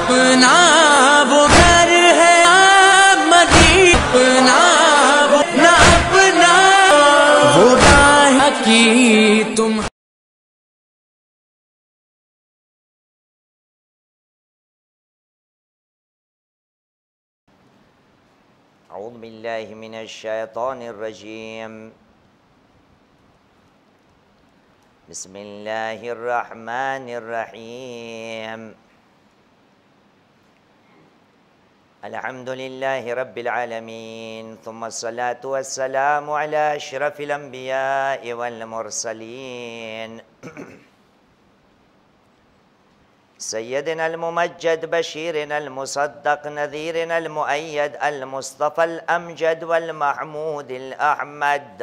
अपना वो घर है मदीना, अपना अपना वो राह की तुम। अऊज़ु बिल्लाहि मिनश शैतानिर रजीम। बिस्मिल्लाहिर रहमानिर रहीम। अल्हम्दुलिल्लाहि रब्बिल आलमीन, सुम्मा अस्सलातु वस्सलामु अला अशरफिल अंबियाइ वल मुरसलीन। सय्यदना अल-मुमज्जद बशीरना अल-मुसद्दक़ नज़ीरना अल-मुअय्यद अल-मुस्तफ़ा अल-अमजद वल महमूद अल-अहमद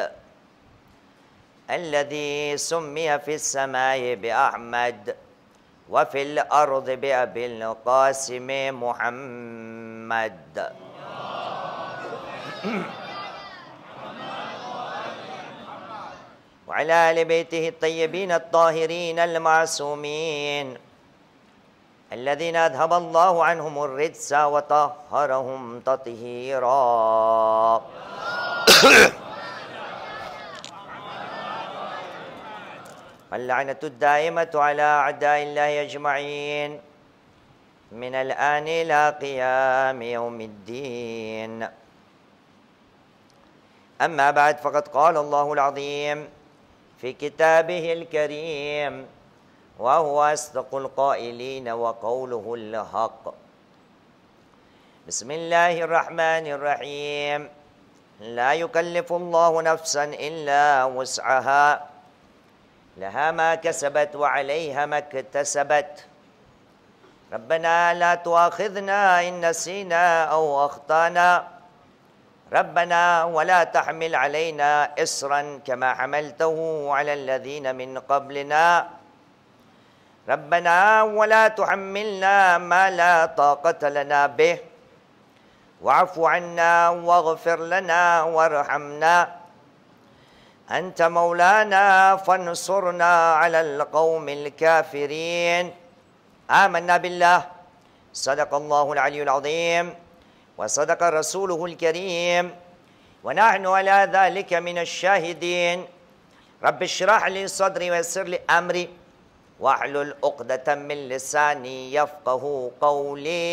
अल्लज़ी सुम्मिया फ़िस-समाइ बिअहमद व फ़िल अर्ज़ बिअबिल क़ासिम मुहम्मद। व अला आलि बैतिहि अत्तय्यबीन अत्ताहिरीन अल-मासूमीन अल्लज़ीना अज़हबल्लाहु अन्हुमुर रिज्स व तह्हरहुम तत्हीरा। वल्लअनतु दाइमतु अला अअदाइल्लाहि अजमईन मिनल आन इला क़ियाम यौमिद्दीन। अम्मा बाद फ़क़द क़ाल अल्लाहुल अज़ीम फ़ी किताबिहिल करीम व हुवा अस्दक़ुल क़ाइलीन व क़ौलुहुल हक़। बिस्मिल्लाहिर रहमानिर रहीम। ला युकल्लिफ़ुल्लाहु नफ़्सन इल्ला वुस्अहा लहा मा कसबत व अलैहा मक्तसबत। रब्बना ला तुआख़िज़ना इन नसीना औ अख़्ताना। रब्बना वला तहमिल अलैना इस्रन कमा हमलतहु अलल्लज़ीना मिन क़ब्लिना। रब्बना वला तुहम्मिलना मा ला ताक़त लना बिह वअफ़ु अन्ना वग़फ़िर लना वरहमना अंत मौलाना फ़न्सुरना अलल क़ौमिल काफ़िरीन। आमन्ना बिल्लाह सदक़ल्लाहुल अलियुल अज़ीम व सदक़ रसूलुहुल करीम व नहनु अला ज़ालिका मिनश शाहिदीन। रब्बि इश्रह ली सदरी व यस्सिर ली अमरी वहलुल उक़दतम मिन लिसानी यफ़क़हू क़ौली।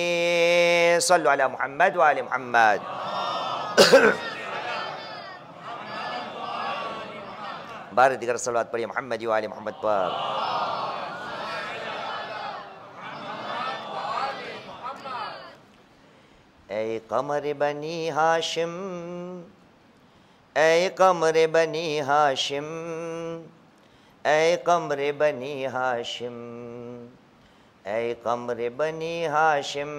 सल्लु अला मुहम्मद व आलि मुहम्मद। बारह दिगर सलवात पढ़िए मोहम्मद व आलि मोहम्मद पर। ऐ कमर बनी हाशिम, ऐ कमर बनी हाशिम, ऐ कमर बनी हाशिम, ऐ कमर बनी हाशिम,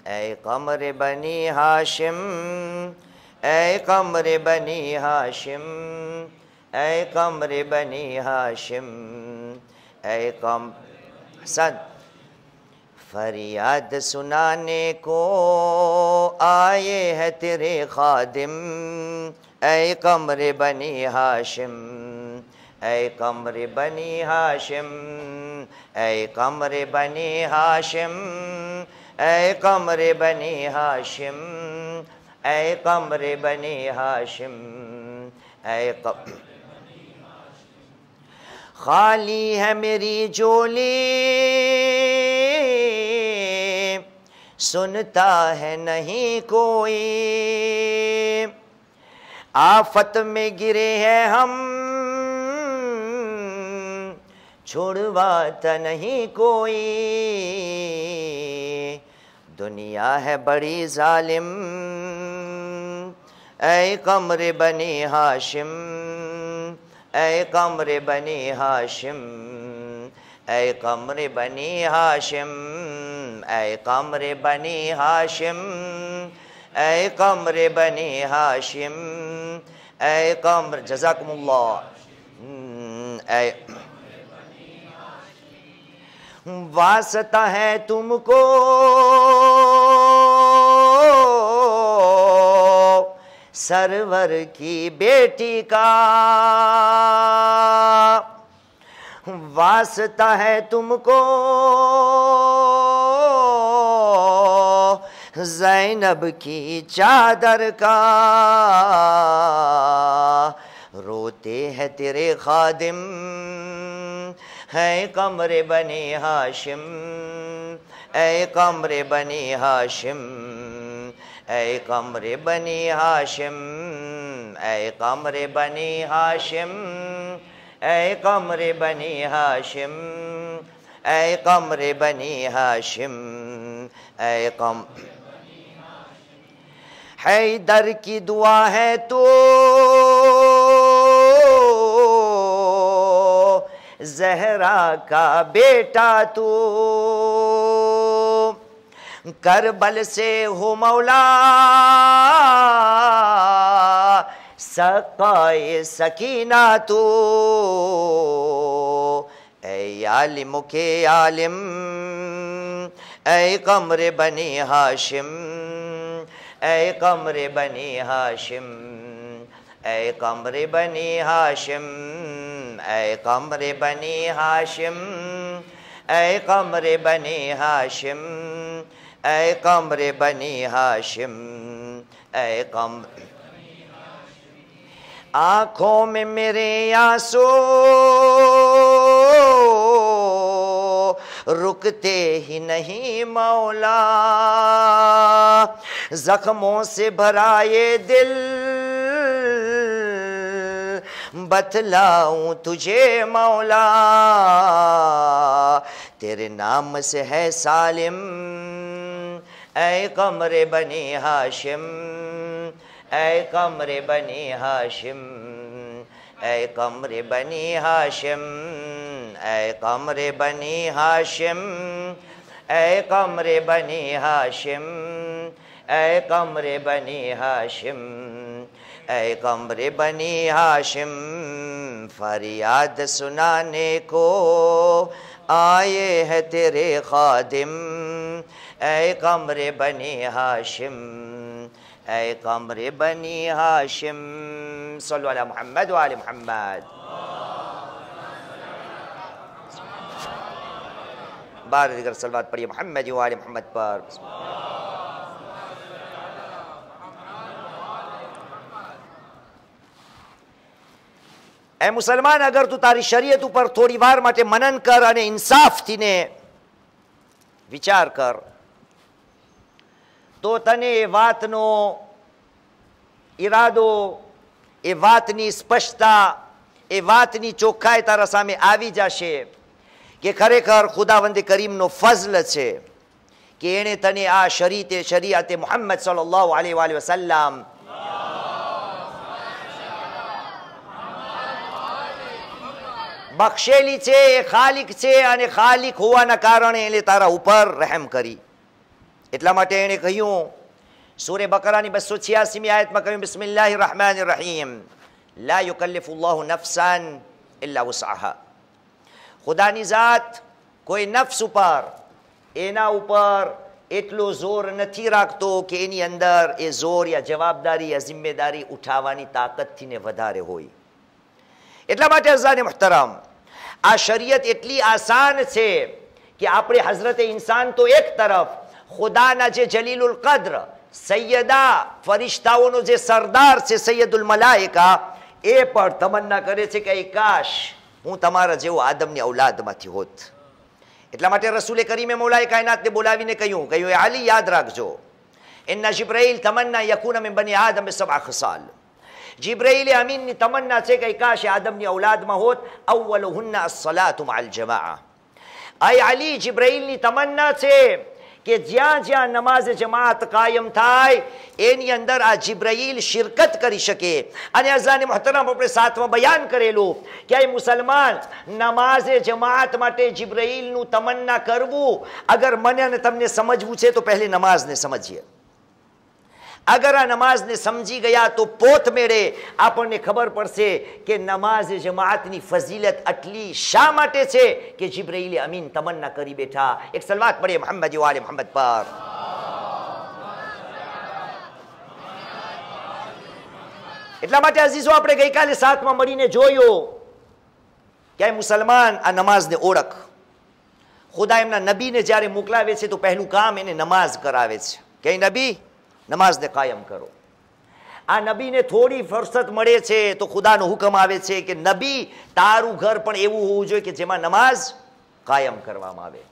ऐ कमर बनी हाशिम, ऐ कमर बनी हाशिम, ऐ कमर बनी हाशिम, ऐ कम सद फरियाद सुनाने को आए हैं तेरे खादिम। ऐ कमर बनी हाशिम, ऐ कमर बनी हाशिम, ऐ कमर बनी हाशिम, ऐ कमर बनी हाशिम, ऐ कमर बनी हाशिम, ऐ खाली है मेरी झोली सुनता है नहीं कोई। आफत में गिरे हैं हम छुड़वाता नहीं कोई। दुनिया है बड़ी जालिम, ऐ कमर बनी हाशिम, ऐ कमर बनी हाशिम, ऐ कमर बनी हाशिम, ऐ कमर बनी हाशिम, ऐ कमर बनी हाशिम, ऐ कमर जज़ाकुमुल्लाह। वास्ता है तुमको सरवर की बेटी का, वास्ता है तुमको ज़ैनब की चादर का, रोते हैं तेरे खादिम है कमरे बनी हाशिम, ऐ कमरे बनी हाशिम, ऐ कमरे बनी हाशिम, ऐ कमरे बनी हाशिम, ऐ कमरे बनी हाशिम, ऐ कमरे बनी हाशिम, ऐ कम हैदर की दुआ है तो ज़हरा का बेटा तू, करबल से हो मौला सकाए सकीना तू, ऐ आलिम के आलिम, ऐ कमरे बनी हाशिम, ऐ कमरे बनी हाशिम, ऐ कमरे बनी हाशिम, ऐ कमरे बनी हाशिम, ऐ कमरे बनी हाशिम, ऐ कमरे बनी हाशिम, ऐ कम आँखों में मेरे आंसू रुकते ही नहीं मौला, जख्मों से भरा ये दिल बतलाऊं तुझे मौला, तेरे नाम से है सालिम, ऐ कमरे बनी हाशिम, ऐ कमरे बनी हाशिम, ऐ कमरे बनी हाशिम, ऐ कमरे बनी हाशिम, ऐ कमरे बनी हाशिम, ऐ कमरे बनी हाशिम, ऐ कमरे बनी हाशिम, फरियाद सुनाने को आए हैं तेरे खादिम, ऐ कमरे बनी हाशिम, ऐ कमरे बनी हाशिम। सल्लु अला मुहम्मद व आले मुहम्मद। बार दिगर सलवात पढ़िए मोहम्मद व आले मुहम्मद पर। ए मुसलमान, अगर तू तारी शरीयत ઉપર થોડી વાર માટે મનન કર અને ઇન્સાફથી ને વિચાર કર, તો તને એ વાતનો ઈરાદો, એ વાતની સ્પષ્ટતા, એ વાતની ચોખ્ખાઈ તારા સામે આવી જશે કે ખરેખર ખુદાવંદ કરીમનો ફઝલ છે કે એણે તને આ શરીયતે મુહમ્મદ સલ્લલ્લાહુ અલૈહિ વસલ્લમ બક્ષેલી છે, એ ખાલિક છે અને ખાલિક હોવાના કારણે એને તારા ઉપર રહેમ કરી। એટલા માટે એણે કહ્યું, સૂરે બકરાની 286મી આયતમાં કહ્યું, બિસ્મિલ્લાહિર રહમાનિર રહીમ, લા યુકલ્લિફુલ્લાહુ નફ્સન ઇલ્લા વસઆહા। ખુદાની જાત કોઈ નફ્સ ઉપર, એના ઉપર એટલો જોર નથી રાખતો કે એની અંદર એ જોર યા જવાબદારી યા જિમ્મેદારી ઉઠાવવાની તાકાતથી ને વધારે હોય। એટલા માટે અઝાને મુહતરમ, આ શરીયત એટલી આસાન છે કે આપણે હઝરતે ઇન્સાન તો એક તરફ, ખુદાના જે જલીલુલ કદ્ર સૈયદા ફરિશ્તાઓનો જે સરદાર છે સૈયદુલ મલાઇકા, એ પણ તમન્ના કરે છે કે કાશ હું તમારા જેવો આદમની ઔલાદમાંથી હોત। એટલા માટે રસૂલે કરીમે મૌલાએ કાયનાતને બોલાવીને કહ્યું, એ આલી યાદ રાખજો, ઇન્ના જિબ્રાઈલ તમન્ના યકૂન મિન બની આદમ બિસબઅ ખસાલ। जिब्राइल अमीन ની તમન્ના છે કે કાશ આદમની ઔલાદમાં હોત, અવ્વલુહુન્ના અસ્સલાતુ મઅલ જમાઆ। આય અલી જિબ્રાઇલની તમન્ના છે કે જ્યાં જ્યાં નમાઝ જમાત કાયમ થાય એની અંદર આ જિબ્રાઇલ શિરકત કરી શકે। અને અઝાને મુહતરમ આપણે સાથમાં બયાન કરેલું કે આ મુસલમાન નમાઝ જમાત માટે જિબ્રાઇલનું તમન્ના કરવું, અગર મને અને તમને સમજવું છે તો પહેલે નમાઝને સમજીએ। अगर आ नमाज ने समझी गया तो पोत मेड़े आपने खबर पड़से कि नमाज जमातनी फजीलत अटली शा माटे छे कि जिब्राइल अमीन तमन्ना करी बैठा। एक सलवात पढ़े मोहम्मद व आले मोहम्मद पर। એટલા માટે અઝીઝો, આપણે ગઈકાલે સાથમાં મળીને જોયો કે મુસલમાન આ નમાઝને ઓળખ। ખુદા એમના નબીને જ્યારે મોકલાવે છે તો પહેલું કામ એને નમાઝ કરાવે છે। કે નબી નમાઝને કાયમ કરો. આ નબીને થોડી ફરસત મળે છે તો ખુદાનો હુકમ આવે છે કે નબી તારું ઘર પણ એવું હોવું જોઈએ કે જેમાં નમાઝ કાયમ કરવામાં આવે.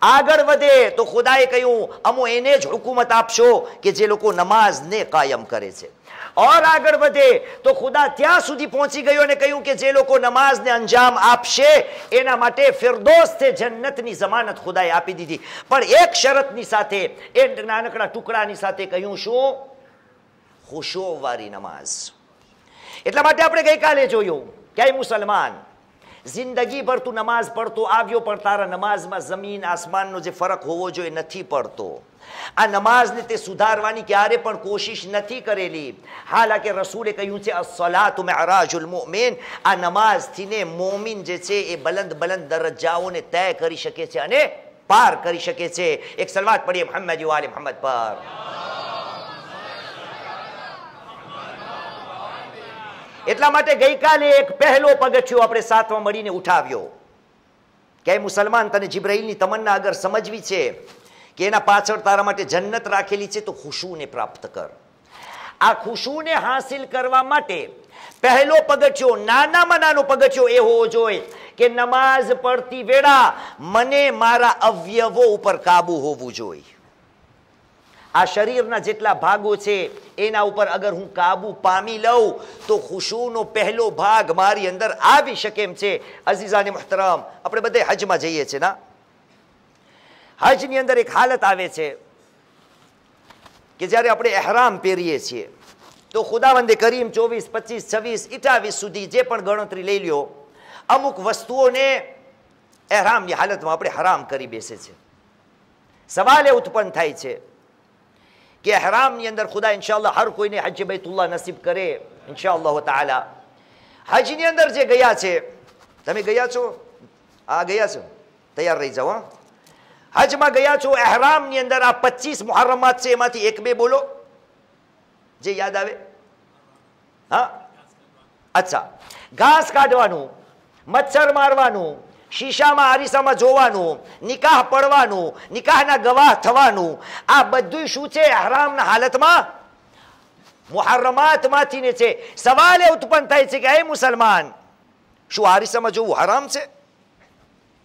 આગળ વધે તો ખુદાએ કહ્યું અમો એને જ હુકુમત આપશો કે જે લોકો નમાઝને કાયમ કરે છે. और આગળ વધે તો ખુદા ત્યાં સુધી પહોંચી ગયો અને કહ્યું કે જે લોકો નમાઝને અંજામ આપશે એના માટે ફિરદૌસથી જન્નતની ઝમાનત ખુદાએ આપી દીધી. પણ એક શરતની સાથે, એક નાનકડા ટુકડાની સાથે કહ્યું શું? ખુશૂવાળી નમાઝ. એટલા માટે આપણે ગઈકાલે જોયું કે મુસલમાન જિંદગી ભર તું નમાઝ પડતો આવ્યો પણ તારા નમાઝમાં જમીન આસમાનનો જે ફરક હોવો જોઈએ નથી પડતો. આ નમાઝને તે સુધારવાની ક્યારે પણ કોશિશ નથી કરેલી. હાલાકે રસૂલે કહ્યું છે અસ્સલાતુ મિઅરાજુલ મુમિન. આ નમાઝથીને મોમિન જે છે એ બલંદ બલંદ દરજ્જાઓને તય કરી શકે છે અને પાર કરી શકે છે. એક સલવાત પઢીએ મુહમ્મદ વ આલે મુહમ્મદ પર. એટલા માટે ગઈકાલે એક પહેલો પગથિયો આપણે સાથમાં મળીને ઉઠાવ્યો કે મુસલમાન તને જિબ્રાઈલની તમન્ના અગર સમજવી છે કે એના પાછળ તારા માટે જન્નત રાખેલી છે તો ખુશૂને પ્રાપ્ત કર. આ ખુશૂને હાસિલ કરવા માટે પહેલો પગથિયો, નાનામાં નાનો પગથિયો એ હોવો જોઈએ કે નમાઝ પડતી વેળા મને મારા અવયવો ઉપર કાબુ હોવું જોઈએ. આ શરીરના જેટલા ભાગો છે એના ઉપર અગર હું કાબુ પામી લઉં તો ખુશૂનો પહેલો ભાગ મારી અંદર આવી શકે એમ છે. અઝીઝાને મુહતરમ, આપણે બધે હજમાં જઈએ છીએ ના, હજની અંદર એક હાલત આવે છે કે જ્યારે આપણે એહરામ પહેરીએ છીએ તો ખુદાવંદે કરીમ 24, 25, 26, 28 સુધી જે પણ ગણતરી લઈ લ્યો, અમુક વસ્તુઓને એહરામની હાલતમાં આપણે હરામ કરી બેસે છે. સવાલ એ ઉત્પન્ન થાય છે કે એહરામની અંદર ખુદા ઇન્શાઅલ્લાહ હર કોઈને હજ બૈતુલ્લાહ નસીબ કરે ઇન્શાઅલ્લાહ તાઆલા. હજની અંદર જે ગયા છે, તમે ગયા છો? આ ગયા છો? તૈયાર રહી જાઓ. હજમાં ગયા છો, એહરામની અંદર આ 25 મુહર્રમાત છે એમાંથી એક બે બોલો જે યાદ આવે. હા, અચ્છા. ઘાસ કાઢવાનું, મચ્છર મારવાનું, શીશામાં આરીસામાં જોવાનું, નિકાહ પડવાનું, નિકાહના ગવાહ થવાનું, આ બધું શું છે? એહરામના હાલતમાં મુહર્રમાતમાંથી ને છે. સવાલ એ ઉત્પન્ન થાય છે કે એ મુસલમાન, શું આરીસામાં જોવું હરામ છે?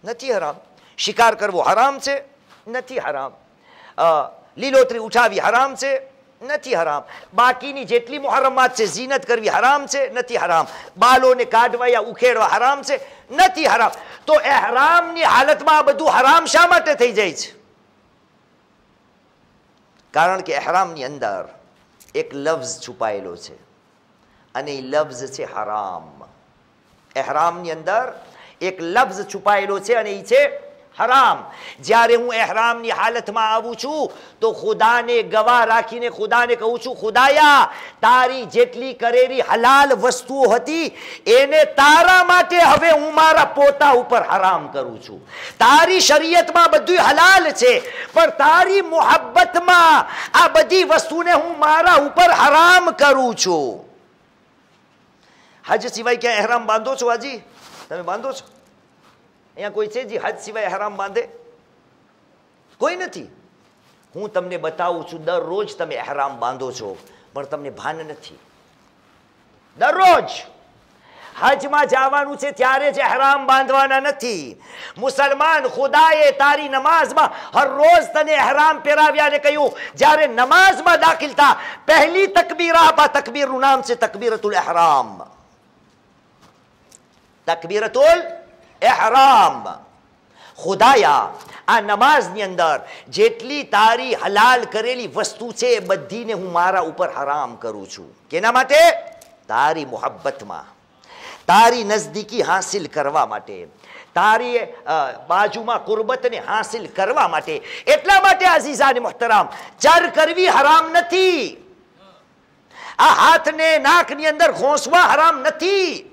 નથી હરામ. શિકાર કરવો હરામ છે? નથી હરામ. લીલોતરી ઉઠાવી હરામ છે? નથી હરામ. બાકીની જેટલી મુહર્રમાત છે, ઝીનત કરવી હરામ છે? નથી હરામ. બાલોને કાઢવા યા ઉખેડવા હરામ છે? નથી હરામ. તો એહરામની હાલતમાં આ બધું હરામ શા માટે થઈ જાય છે? કારણ કે એહરામની અંદર એક લફ્ઝ છુપાયેલો છે અને એ લફ્ઝ છે હરામ. એહરામની અંદર એક લફ્ઝ છુપાયેલો છે અને એ છે હરામ. જ્યારે હું એહરામની હાલતમાં આવું છું તો ખુદાને ગવાહ રાખીને ખુદાને કહું છું, ખુદાયા તારી જેટલી કરેલી હલાલ વસ્તુઓ હતી એને તારા માટે હવે હું મારા પોતા ઉપર હરામ કરું છું. તારી શરીયતમાં બધું હલાલ છે પણ તારી મોહબ્બતમાં આ બધી વસ્તુને હું મારા ઉપર હરામ કરું છું. હજ સિવાય ક્યાં એહરામ બાંધો છો? હાજી તમે બાંધો છો? અહીંયા કોઈ છે જી હજ સિવાય હરામ બાંધે? કોઈ નથી. હું તમને બતાવું છું, દરરોજ તમે એહરામ બાંધો છો પણ તમને ભાન નથી. દરરોજ હજમાં જવાનું છે ત્યારે જ એહરામ બાંધવાના નથી. મુસલમાન, ખુદાએ તારી નમાઝમાં હર રોજ તને એહરામ પહેરાવ્યા અને કહ્યું જ્યારે નમાઝમાં દાખલ થા પહેલી તકબીર આપા, તકબીરનું નામ છે તકબીરતુલ એહરામ. તકબીરતુલ એહરામ. ખુદાયા આ નમાઝની અંદર જેટલી તારી હલાલ કરેલી વસ્તુ છે એ બધીને હું મારા ઉપર હરામ કરું છું. કેના માટે? તારી મોહબ્બતમાં, તારી નજદીકી હાસિલ કરવા માટે, તારી બાજુમાં કુરબતને હાસિલ કરવા માટે. એટલા માટે અઝીઝાને મુહતરમ, ચર કરવી હરામ નથી. આ હાથને નાકની અંદર ઘોંસવા હરામ નથી.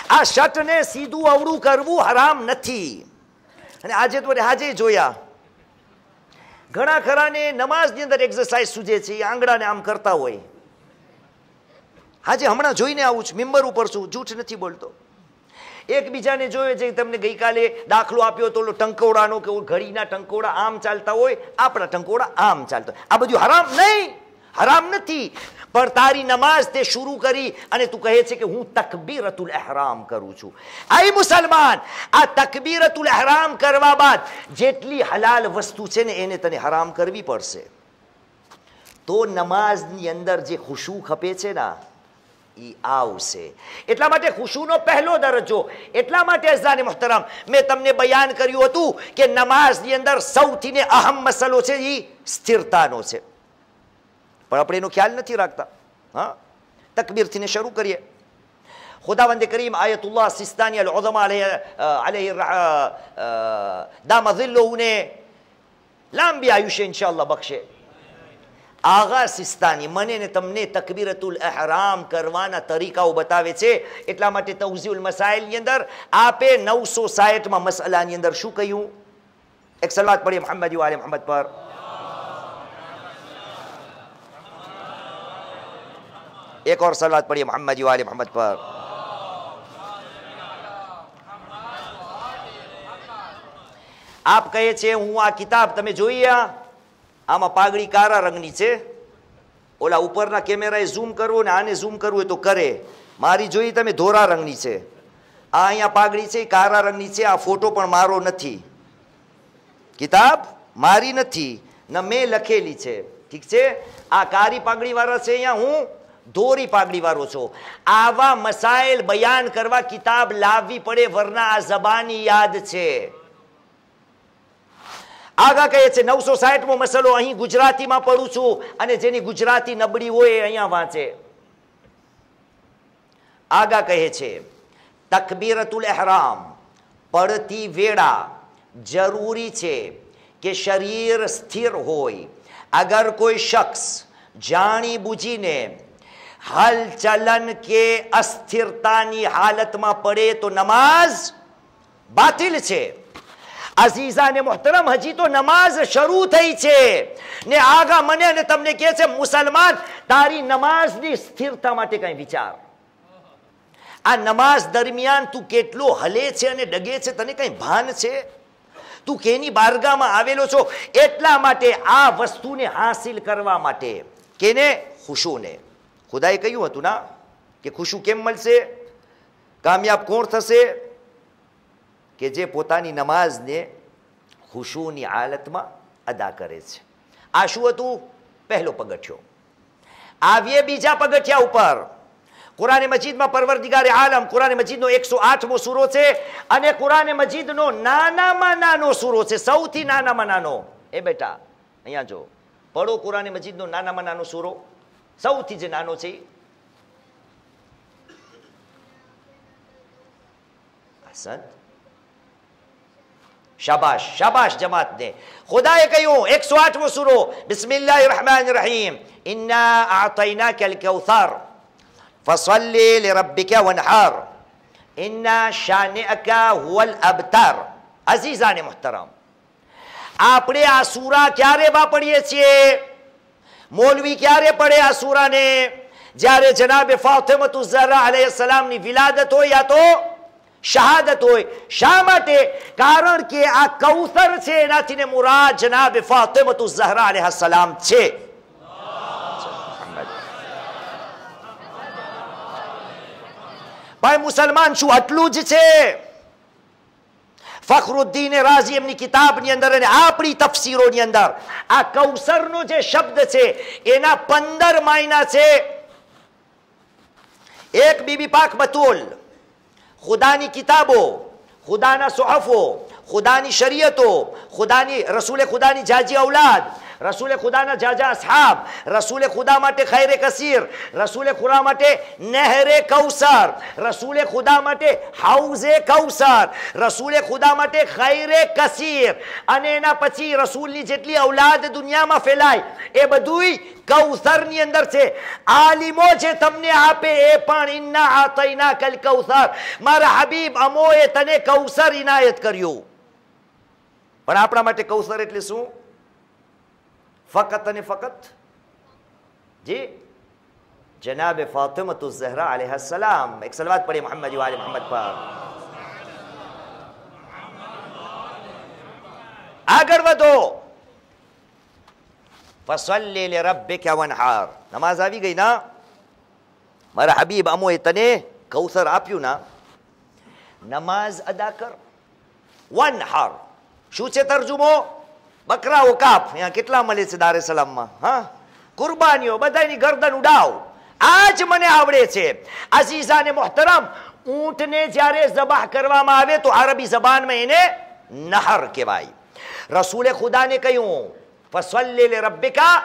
આ શટને સીધું અવળું કરવું હરામ નથી. અને આજે તો આજે જોયા ઘણા ખરાને નમાઝની અંદર એક્સરસાઇઝ સૂજે છે, આંગળાને આમ કરતા હોય. આજે હમણાં જોઈને આવું છું, મિંબર ઉપર છું, જૂઠ નથી બોલતો. એકબીજાને જોવે છે. તમને ગઈકાલે દાખલો આપ્યો તો ટંકોડાનો કે ઘડીના ટંકોડા આમ ચાલતા હોય, આપણા ટંકોડા આમ ચાલતા હોય. આ બધું હરામ નહીં, હરામ નથી. પણ તારી નમાઝ તે શરૂ કરી અને તું કહે છે કે હું તકબીરતુલ ઇહરામ કરું છું. આઈ મુસલમાન, આ તકબીરતુલ ઇહરામ કરવા બાદ જેટલી હલાલ વસ્તુ છે ને એને તને હરામ કરવી પડશે. તો નમાઝની અંદર જે ખુશુ ખપે છે ને એ આવશે. એટલા માટે ખુશુનો પહેલો દરજ્જો, એટલા માટે અઝાને મુહતરમ મેં તમને બયાન કર્યું હતું કે નમાઝની અંદર સૌથી ને અહમ મસલો છે એ સ્થિરતાનો છે. પણ આપણે એનો ખ્યાલ નથી રાખતા. હા, તકબીરથી ને શરૂ કરીએ. ખુદાવંદ કરીમ આયતુલ્લાહ સિસ્તાની અલ ઉઝમા અલૈહિ દામ ઝિલ્લુને લાંબી આયુષ્ય ઇન્શાઅલ્લાહ બક્ષે. આગા સિસ્તાની મને ને તમને તકબીરતુલ ઇહરામ કરવાના તરીકાઓ બતાવે છે. એટલા માટે તવઝીઉલ મસાઇલની અંદર આપે 960માં મસલાની અંદર શું કહ્યું? એક સલાત પઢીએ મોહમ્મદ વ આલે મોહમ્મદ પર. एक और सलात पढ़िए मोहम्मद वाले मोहम्मद पर. આપ કહે છે હું આ કિતાબ તમે જોઈએ, આમાં પાઘડી કાળા રંગની છે. ઓલા ઉપરના કેમેરાએ ઝૂમ કરવું ને આને ઝૂમ કરવું હોય તો કરે. મારી જોઈ તમે ધોરા રંગની છે. આ અહીંયા પાઘડી છે કાળા રંગની છે. આ ફોટો પણ મારો નથી, કિતાબ મારી નથી, ન મેં લખેલી છે. ઠીક છે, આ કાળી પાઘડી વાળા છે, અહીંયા હું ધોરી પાઘડી વાળો છો. આવા મસાઇલ બયાન કરવા કિતાબ લાવવી પડે, વરના આ જબાની યાદ છે. આગા કહે છે 960મો મસલો અહીં ગુજરાતીમાં પઢું છું અને જેની ગુજરાતી નબળી હોય અહીંયા વાંચે. આગા કહે છે તકબીરતુલ ઇહરામ પડતી વેળા જરૂરી છે કે શરીર સ્થિર હોય. અગર કોઈ શખ્સ જાણી બુજીને હલચલન કે અસ્થિરતાની હાલતમાં પડે તો નમાઝ બાતિલ છે. અઝીઝા ને મોહતરમ, હજી તો નમાઝ શરૂ થઈ છે ને આગા મને અને તમને કહે છે મુસલમાન તારી નમાઝની સ્થિરતા માટે કઈ વિચાર. આ નમાઝ દરમિયાન તું કેટલો હલે છે અને ડગે છે, તને કઈ ભાન છે? તું કેની બારગામાં આવેલો છો? એટલા માટે આ વસ્તુને હાસિલ કરવા માટે કેને? ખુશુને. ખુદાએ કહ્યું હતું ના કે ખુશુ કેમ મળશે, કામયાબ કોણ થશે? કે જે પોતાની નમાઝને ખુશુની હાલતમાં અદા કરે છે. આ શું હતું? પહેલો પગથિયો. આવીએ બીજા પગથિયા ઉપર. કુરાન મજીદમાં પરવરદિગારે આલમ કુરાન મજીદનો 108મો સૂરો છે અને કુરાન મજીદનો નાનામાં નાનો સૂરો છે, સૌથી નાનામાં નાનો. એ બેટા અહીંયા જો પઢો કુરાન મજીદનો નાનામાં નાનો સૂરો, સૌથી જે નાનો છે. હસન, શાબાશ શાબાશ જમાત ને. ખુદાએ કહ્યું 108મો સૂરો, બિસ્મિલ્લાહિર રહેમાનિર રહીમ, ઇન્ના આતૈનાકલ કૌસર ફસલ્લી લિરબ્બિકા વનહાર ઇન્ના શાનિઅકા હુવલ અબતર. અઝીઝાને મુહતરમ, આપણે આ સૂરા ક્યારે વાપરીએ છીએ? મૌલવી ક્યારે પડે આ સૂરાને? જ્યારે જનાબે ફાતિમતુ ઝહરા અલૈહિ સલામની વિલાદત હોય યા તો શહાદત હોય. શા માટે? કારણ કે આ કૌસર છે એનાથી ને મુરાદ જનાબે ફાતિમતુ ઝહરા અલૈહિ સલામ છે. ભાઈ મુસલમાન, શું આટલું જ છે? ફખરુદ્દીન રાઝી એમની કિતાબની અંદર અને આપણી તફસીરોની અંદર આ કૌસરનો જે શબ્દ છે એના 15 માયના છે. એક બીબી પાક બતુલ, ખુદાની કિતાબો, ખુદાના સુહફો, ખુદાની શરીયતો, ખુદાની રસૂલે ખુદાની જાજી ઔલાદ, રસૂલે ખુદાના જાજા અસહાબ, રસૂલે ખુદા માટે ખૈરે કસીર, રસૂલે ખુદા માટે નહેરે કૌસર, રસૂલે ખુદા માટે હાઉઝે કૌસર, રસૂલે ખુદા માટે ખૈરે કસીર, અને એના પછી રસૂલની જેટલી ઔલાદ દુનિયામાં ફેલાય એ બધુંય કૌસરની અંદર છે. આલિમો જે તમને આપે એ પણ ઇન્ના આતૈનાકલ કૌસર, મારા હબીબ અમોએ તને કૌસર ઇનાયત કર્યું. પણ આપણા માટે કૌસર એટલે શું? ફકત અને ફકત જી જનાબે ફાતિમતુ ઝહરા અલૈહિ સલામ. એક સલવાત પઢીએ મોહમ્મદ વાલે મોહમ્મદ પર. આગળ વધો. ફસલ્લી લિરબ્બિકા વનહાર. નમાઝ આવી ગઈ ના? મારા હબીબ અમોએ તને કૌસર આપ્યું ના, નમાઝ અદા કર. વનહાર શું છે તરજુમો? બકરાઓ કાપ. અહીંયા કેટલા મળે છે દારે સલામમાં? હા, કુરબાનીઓ, બધાની ગરદન ઉડાવ. આજ મને આવડે છે. અઝીઝા ને મોહતરમ, ઊંટને જ્યારે ઝબાહ કરવામાં આવે તો અરબી જબાનમાં એને નહર કહેવાય. રસૂલે ખુદાને કહ્યું ફસલ્લી લિરબ્બિકા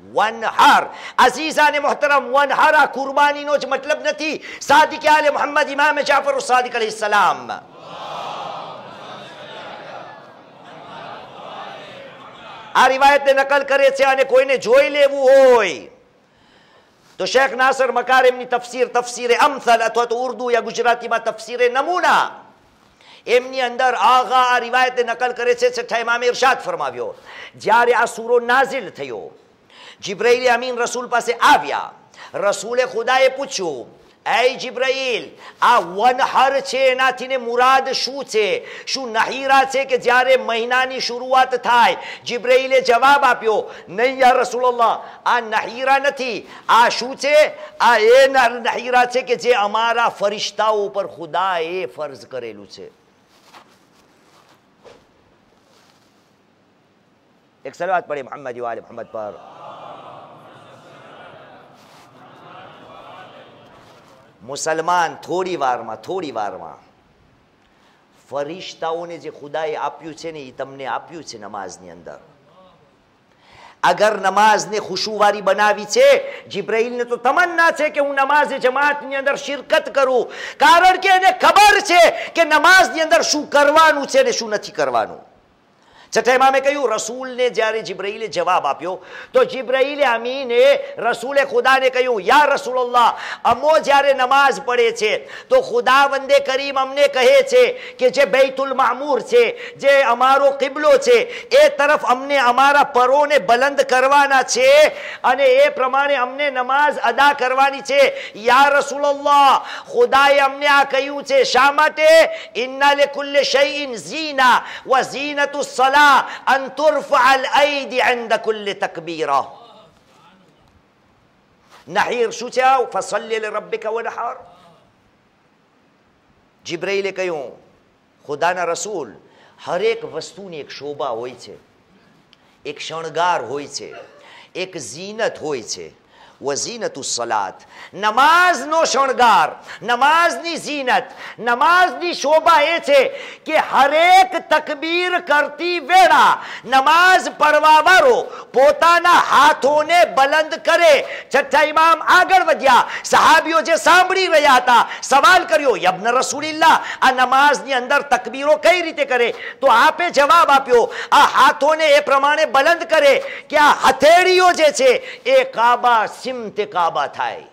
વનહર. અઝીઝા ને મોહતરમ, વનહર આ કુરબાનીનો જ મતલબ નથી. સાદિક આલે મોહમ્મદ ઇમામ જાફર સાદિક અલૈહિસ સલામ આ રિવાયતને નકલ કરે છે. અને કોઈને જોઈ લેવું હોય તો શેખ નાસર મકારિમની તફસીર, તફસીરે અમસલ અથવા તો ઉર્દુ યા ગુજરાતીમાં તફસીરે નમૂના, એમની અંદર આગા આ રિવાયતને નકલ કરે છે. છઠ્ઠા ઇમામે ઇરશાદ ફરમાવ્યો, જ્યારે આ સૂરો નાઝિલ થયો, જિબ્રાઈલ અમીન રસૂલ પાસે આવ્યા. રસૂલે ખુદાએ પૂછ્યું, એ જિબ્રાઈલ, આ વનહર છે એનાથી ને મુરાદ શું છે? શું નહીરા છે કે જ્યારે મહિનાની શરૂઆત થાય? જિબ્રાઈલે જવાબ આપ્યો, નહીં યા રસૂલલ્લાહ, આ નહીરા નથી. આ શું છે? આ એ નહીરા છે કે જે અમારા ફરિશ્તાઓ ઉપર ખુદાએ ફર્જ કરેલું છે. એક સલાવત પઢે મોહમ્મદ વાલે મોહમ્મદ પર. મુસલમાન થોડી વારમાં ફરિશ્તાઓને જે ખુદાએ આપ્યું છે ને એ તમને આપ્યું છે નમાઝની અંદર. અગર નમાઝને ખુશુવારી બનાવી છે, જિબ્રાઈલને તો તમન્ના છે કે હું નમાઝ જમાતની અંદર શિરકત કરું, કારણ કે એને ખબર છે કે નમાઝની અંદર શું કરવાનું છે ને શું નથી કરવાનું. છઠ્ઠા ઇમામે કહ્યું, રસૂલને જ્યારે જિબ્રાઈલે જવાબ આપ્યો તો જિબ્રાઈલે અમીને રસૂલે ખુદાને કહ્યું, યા રસૂલલ્લાહ, અમો જ્યારે નમાઝ પડે છે તો ખુદાવંદે કરીમ અમને કહે છે કે જે બૈતુલ મામૂર છે, જે અમારો કિબલો છે, એ તરફ અમને અમારા પરોને બલંદ કરવાના છે અને એ પ્રમાણે અમને નમાઝ અદા કરવાની છે. યા રસૂલલ્લાહ, ખુદાએ અમને આ કહ્યું છે. શા માટે? ઇન્ના લિકુલ્લિ શૈઇન ઝીના વ ઝીનતુ સલાહ أن ترفع الأيدي عند كل تكبيرة. نحير شو تاو؟ فصلي لربك ونحر. جبرائیل કહ્યું, ખુદાના રસૂલ, હરેક વસ્તુની એક શોભા હોય છે, એક શણગાર હોય છે, એક ઝીનત હોય છે. વઝીનતુ સલાત, નમાઝનો શણગાર, નમાઝની ઝીનત, નમાઝની શોભા એ છે કે હરેક તકબીર કરતી વેળા નમાઝ પડવા વાળો પોતાના હાથોને બલંદ કરે. છઠ્ઠા ઇમામ આગળ વધ્યા. સહાબીઓ જે સાંભળી રહ્યા હતા, સવાલ કર્યો, યબ્ન રસૂલિલ્લાહ, આ નમાઝની અંદર તકબીરો કઈ રીતે કરે? તો આપે જવાબ આપ્યો, આ હાથોને એ પ્રમાણે બલંદ કરે કે આ હથેળીઓ જે છે એ કાબા સિમતે કાબા થાય.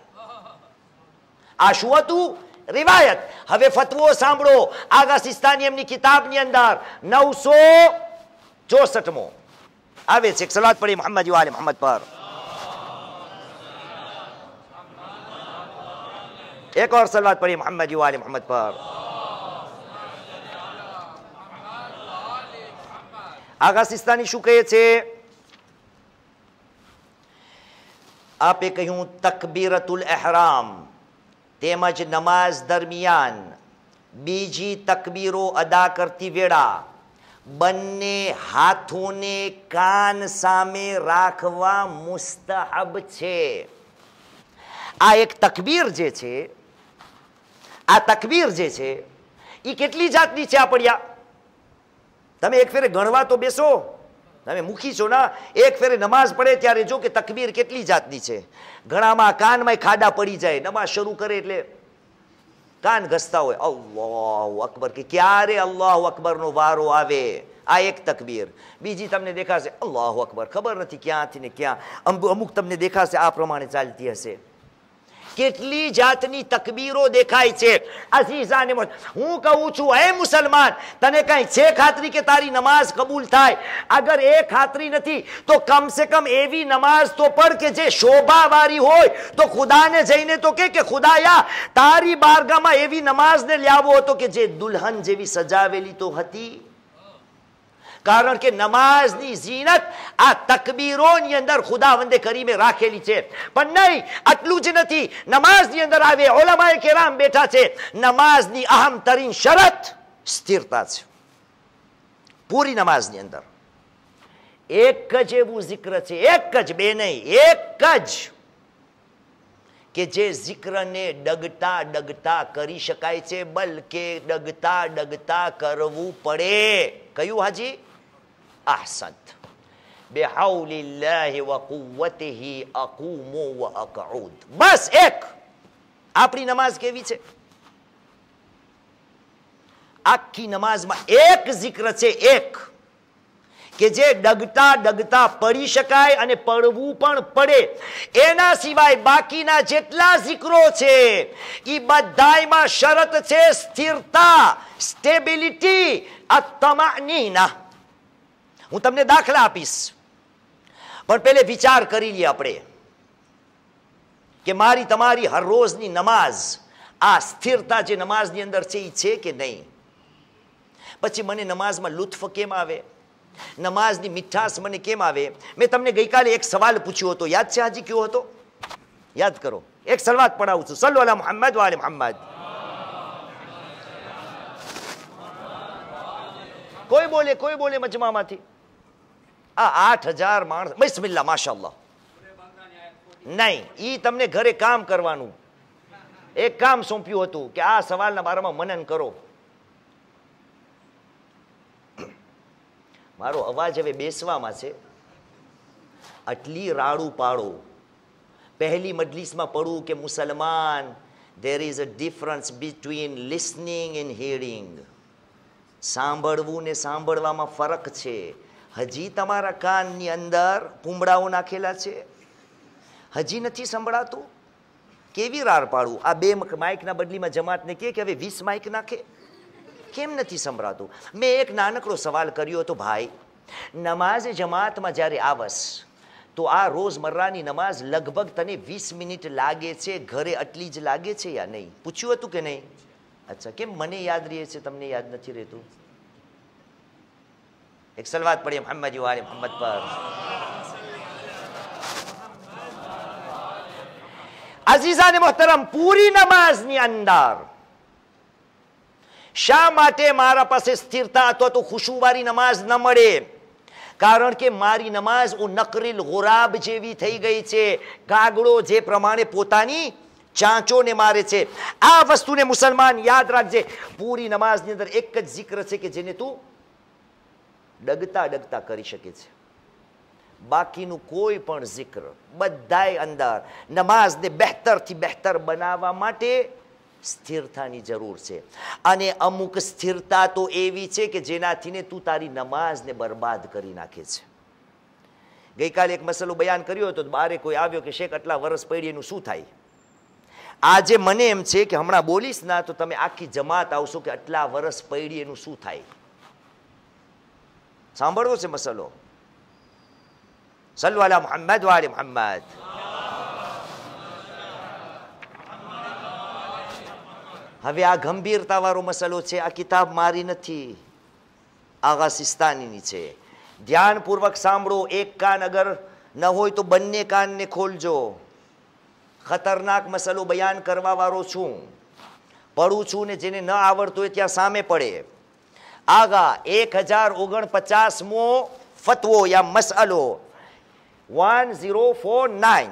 આ શું હતું? રિવાયત. હવે ફતવો સાંભળો. આગા સિસ્તાની એમની કિતાબની અંદર 964મો આવે છે. એક સલાત પડી મોહમ્મદ વાલે મોહમ્મદ પર. એક और सलात पढ़ी मोहम्मद वाले मोहम्मद पर. आगा सिस्तानी શું કહે છે? આપે કહ્યું, તકબીરતુલ ઇહરામ તેમજ નમાઝ દરમિયાન બીજી તકબીરો અદા કરતી વેળા બંને હાથોને કાન સામે રાખવા મુસ્તહબ છે. આ એક તકબીર જે છે, આ તકબીર જે છે એ કેટલી જાતની છે? પડ્યા તમે એક ફેરે ગણવા તો બેસો. તમે મૂકી છો ના, એક ફેરે નમાઝ પડે ત્યારે જો કે તકબીર કેટલી જાતની છે. ઘણામાં કાનમાં ખાડા પડી જાય, નમાઝ શરૂ કરે એટલે કાન ઘસતા હોય, અલ્લાહુ અકબર, કે ક્યારે અલ્લાહુ અકબરનો વારો આવે. આ એક તકબીર. બીજી તમને દેખાશે અલ્લાહુ અકબર, ખબર નથી ક્યાંથી ને ક્યાં, અમુક તમને દેખાશે આ પ્રમાણે ચાલતી હશે. કેટલી જાતની તકબીરો દેખાય છે. અઝીઝાને હું કહું છું, એ મુસલમાન, તને કઈ છે ખાતરી કે તારી નમાઝ કબૂલ થાય? અગર એ ખાતરી નથી તો કમ સે કમ એવી નમાઝ તો પઢ કે જે શોભાવાળી હોય. તો ખુદાને જઈને તો કે ખુદાયા, તારી બારગામાં એવી નમાઝને લાવો હતો કે જે દુલ્હન જેવી સજાવેલી તો હતી. કારણ કે નમાઝની ઝીનત આ તકબીરોની અંદર ખુદાવંદે કરીમે રાખેલી છે. પણ નહીં, આટલું જ નથી. નમાઝની અંદર આવે ઉલમાએ કેરામ બેઠા છે. નમાઝની અહમ તરીન શરત સ્થિરતા છે. પૂરી નમાઝની અંદર એક જ એવું zikr છે, એક જ, બે નહીં, એક જ, કે જે zikરને ડગતા ડગતા કરી શકાય છે, બલકે ડગતા ડગતા કરવું પડે. કયું હાજી? અહસંત. બિહાઉલિલ્લાહિ વ કુવ્વતિહી અકૂમુ વ અકઉદ. બસ એક. આપણી નમાઝ કેવી છે? આખી નમાઝમાં એક zikr છે, એક, કે જે ડગતા ડગતા પડી શકાય અને પડવું પણ પડે. એના સિવાય બાકીના જેટલા zikરો છે એ બધાયમાં શરત છે સ્થિરતા, સ્ટેબિલિટી, અતમાનીના. હું તમને દાખલા આપીશ, પણ પહેલે વિચાર કરી લઈએ આપણે કે મારી તમારી હર રોજની નમાઝ આ સ્થિરતા જે નમાઝની અંદર છે એ છે કે નહીં. પછી મને નમાઝમાં લુત્ફ કેમ આવે, નમાઝની મીઠાશ મને કેમ આવે. મેં તમને ગઈકાલે એક સવાલ પૂછ્યો હતો, યાદ છે હાજી? કયો હતો? યાદ કરો. એક સલવાત પડાવું છું, સલ્લુ અલા મુહમ્મદ વ આલે મુહમ્મદ. કોઈ બોલે મજમામાંથી? આ 8000 માણસ. બિસ્મિલ્લાહ, માશાઅલ્લાહ. નહીં, ઈ તમને ઘરે કામ કરવાનું. એક કામ સોંપ્યું હતું કે આ સવાલના બારામાં મનન કરો. મારો અવાજ હવે બેસવામાં છે. આટલી રાડું પાડો. પહેલી મજલિસમાં પડું કે મુસલમાન, there is a difference between listening and hearing. સાંભળવું ને સાંભળવામાં ફરક છે. હજી તમારા કાનની અંદર કુંબડાઓ નાખેલા છે, હજી નથી સંભળાતું. કેવી રાડ પાડું? આ 2 માઇકના બદલીમાં જમાતને કે હવે 20 માઇક નાખે. કેમ નથી સંભળાતું? મેં એક નાનકડો સવાલ કર્યો હતો, ભાઈ નમાઝ જમાતમાં જ્યારે આવસ તો આ રોજમર્રાની નમાઝ લગભગ તને 20 મિનિટ લાગે છે, ઘરે આટલી જ લાગે છે યા નહીં? પૂછ્યું હતું કે નહીં? અચ્છા, કેમ મને યાદ રહે છે, તમને યાદ નથી રહેતું? એક સલવાત પડીએ મુહમ્મદ વાલે મુહમ્મદ પર. અઝીઝાને મોહતરમ, પૂરી નમાઝની અંદર શા માટે મારા પાસે સ્થિરતા અથવા તો ખુશુવારી નમાઝ ન મળે? કારણ કે મારી નમાઝ નકરીલ ગુરાબ જેવી થઈ ગઈ છે. કાગડો જે પ્રમાણે પોતાની ચાંચોને મારે છે. આ વસ્તુને મુસલમાન યાદ રાખજે. પૂરી નમાઝની અંદર એક જ zikr છે કે જેને તું ડગતા ડગતા કરી શકે છે. બાકીનું કોઈ પણ zikr બધાય અંદર નમાઝને બહેતરથી બહેતર બનાવવા માટે સ્થિરતાની જરૂર છે. અને અમુક સ્થિરતા તો એવી છે કે જેનાથી તું તારી નમાઝને બરબાદ કરી નાખે છે. ગઈકાલે એક મસલો બયાન કર્યો હતો, બારે કોઈ આવ્યો કે શેખ આટલા વર્ષ પડી એનું શું થાય? આજે મને એમ છે કે હમણાં બોલીશ ના તો તમે આખી જમાત આવશો કે આટલા વર્ષ પડી એનું શું થાય. સાંભળવો છે મસલો. સલ્લુ અલા મુહમ્મદ વ આલે મુહમ્મદ. હવે આ ગંભીરતાવાળો મસલો છે. આ કિતાબ મારી નથી, આગા સિસ્તાનીની છે. ધ્યાનપૂર્વક સાંભળો. એક કાન અગર ન હોય તો બંને કાનને ખોલજો. ખતરનાક મસલો બયાન કરવા વાળો છું, પડું છું ને જેને ન આવડતું હોય ત્યાં સામે પડે. આગા 1049મો ફતવો યા મસઅલો 1049